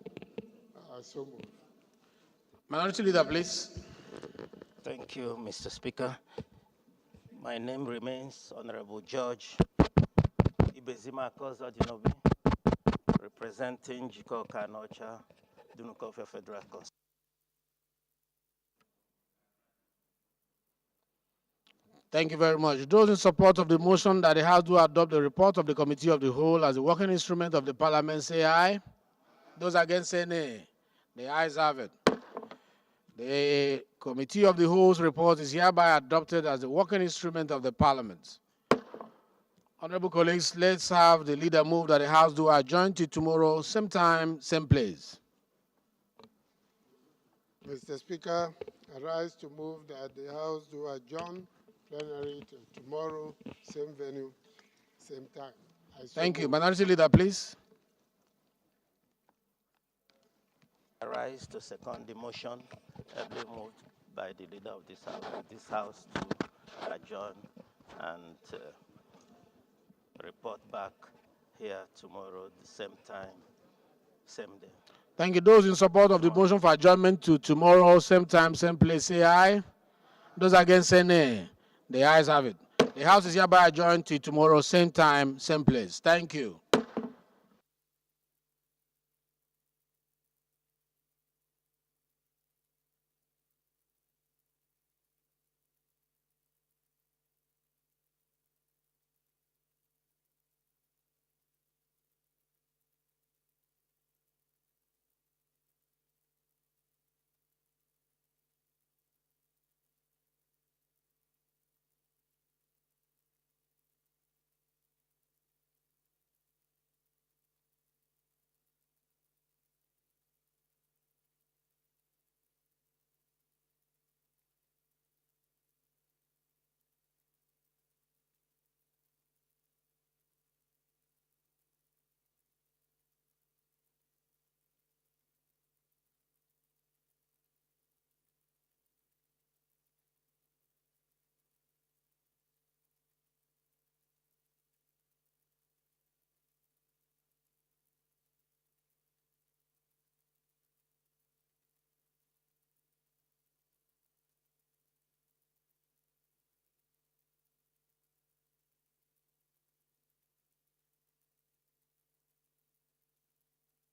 so move. Minority Leader, please. Thank you, Mr. Speaker. My name remains Honorable George Ibezima Kozadinobi, representing Jiko Kanocha, Dunukofia Federal Constituency. Thank you very much. Those in support of the motion that the House do adopt the report of the Committee of the Whole as a working instrument of the Parliament say aye. Those against say nay. The ayes have it. The Committee of the Whole's report is hereby adopted as the working instrument of the Parliament. Honorable colleagues, let's have the leader move that the House do adjourn till tomorrow, same time, same place. Mr. Speaker, I rise to move that the House do adjourn plenary till tomorrow, same venue, same time. Thank you. Minority Leader, please. I rise to second the motion ably moved by the leader of this house to adjourn and report back here tomorrow, the same time, same day. Thank you. Those in support of the motion for adjournment to tomorrow, same time, same place, say aye. Those against say nay. The ayes have it. The House is hereby adjourned till tomorrow, same time, same place. Thank you.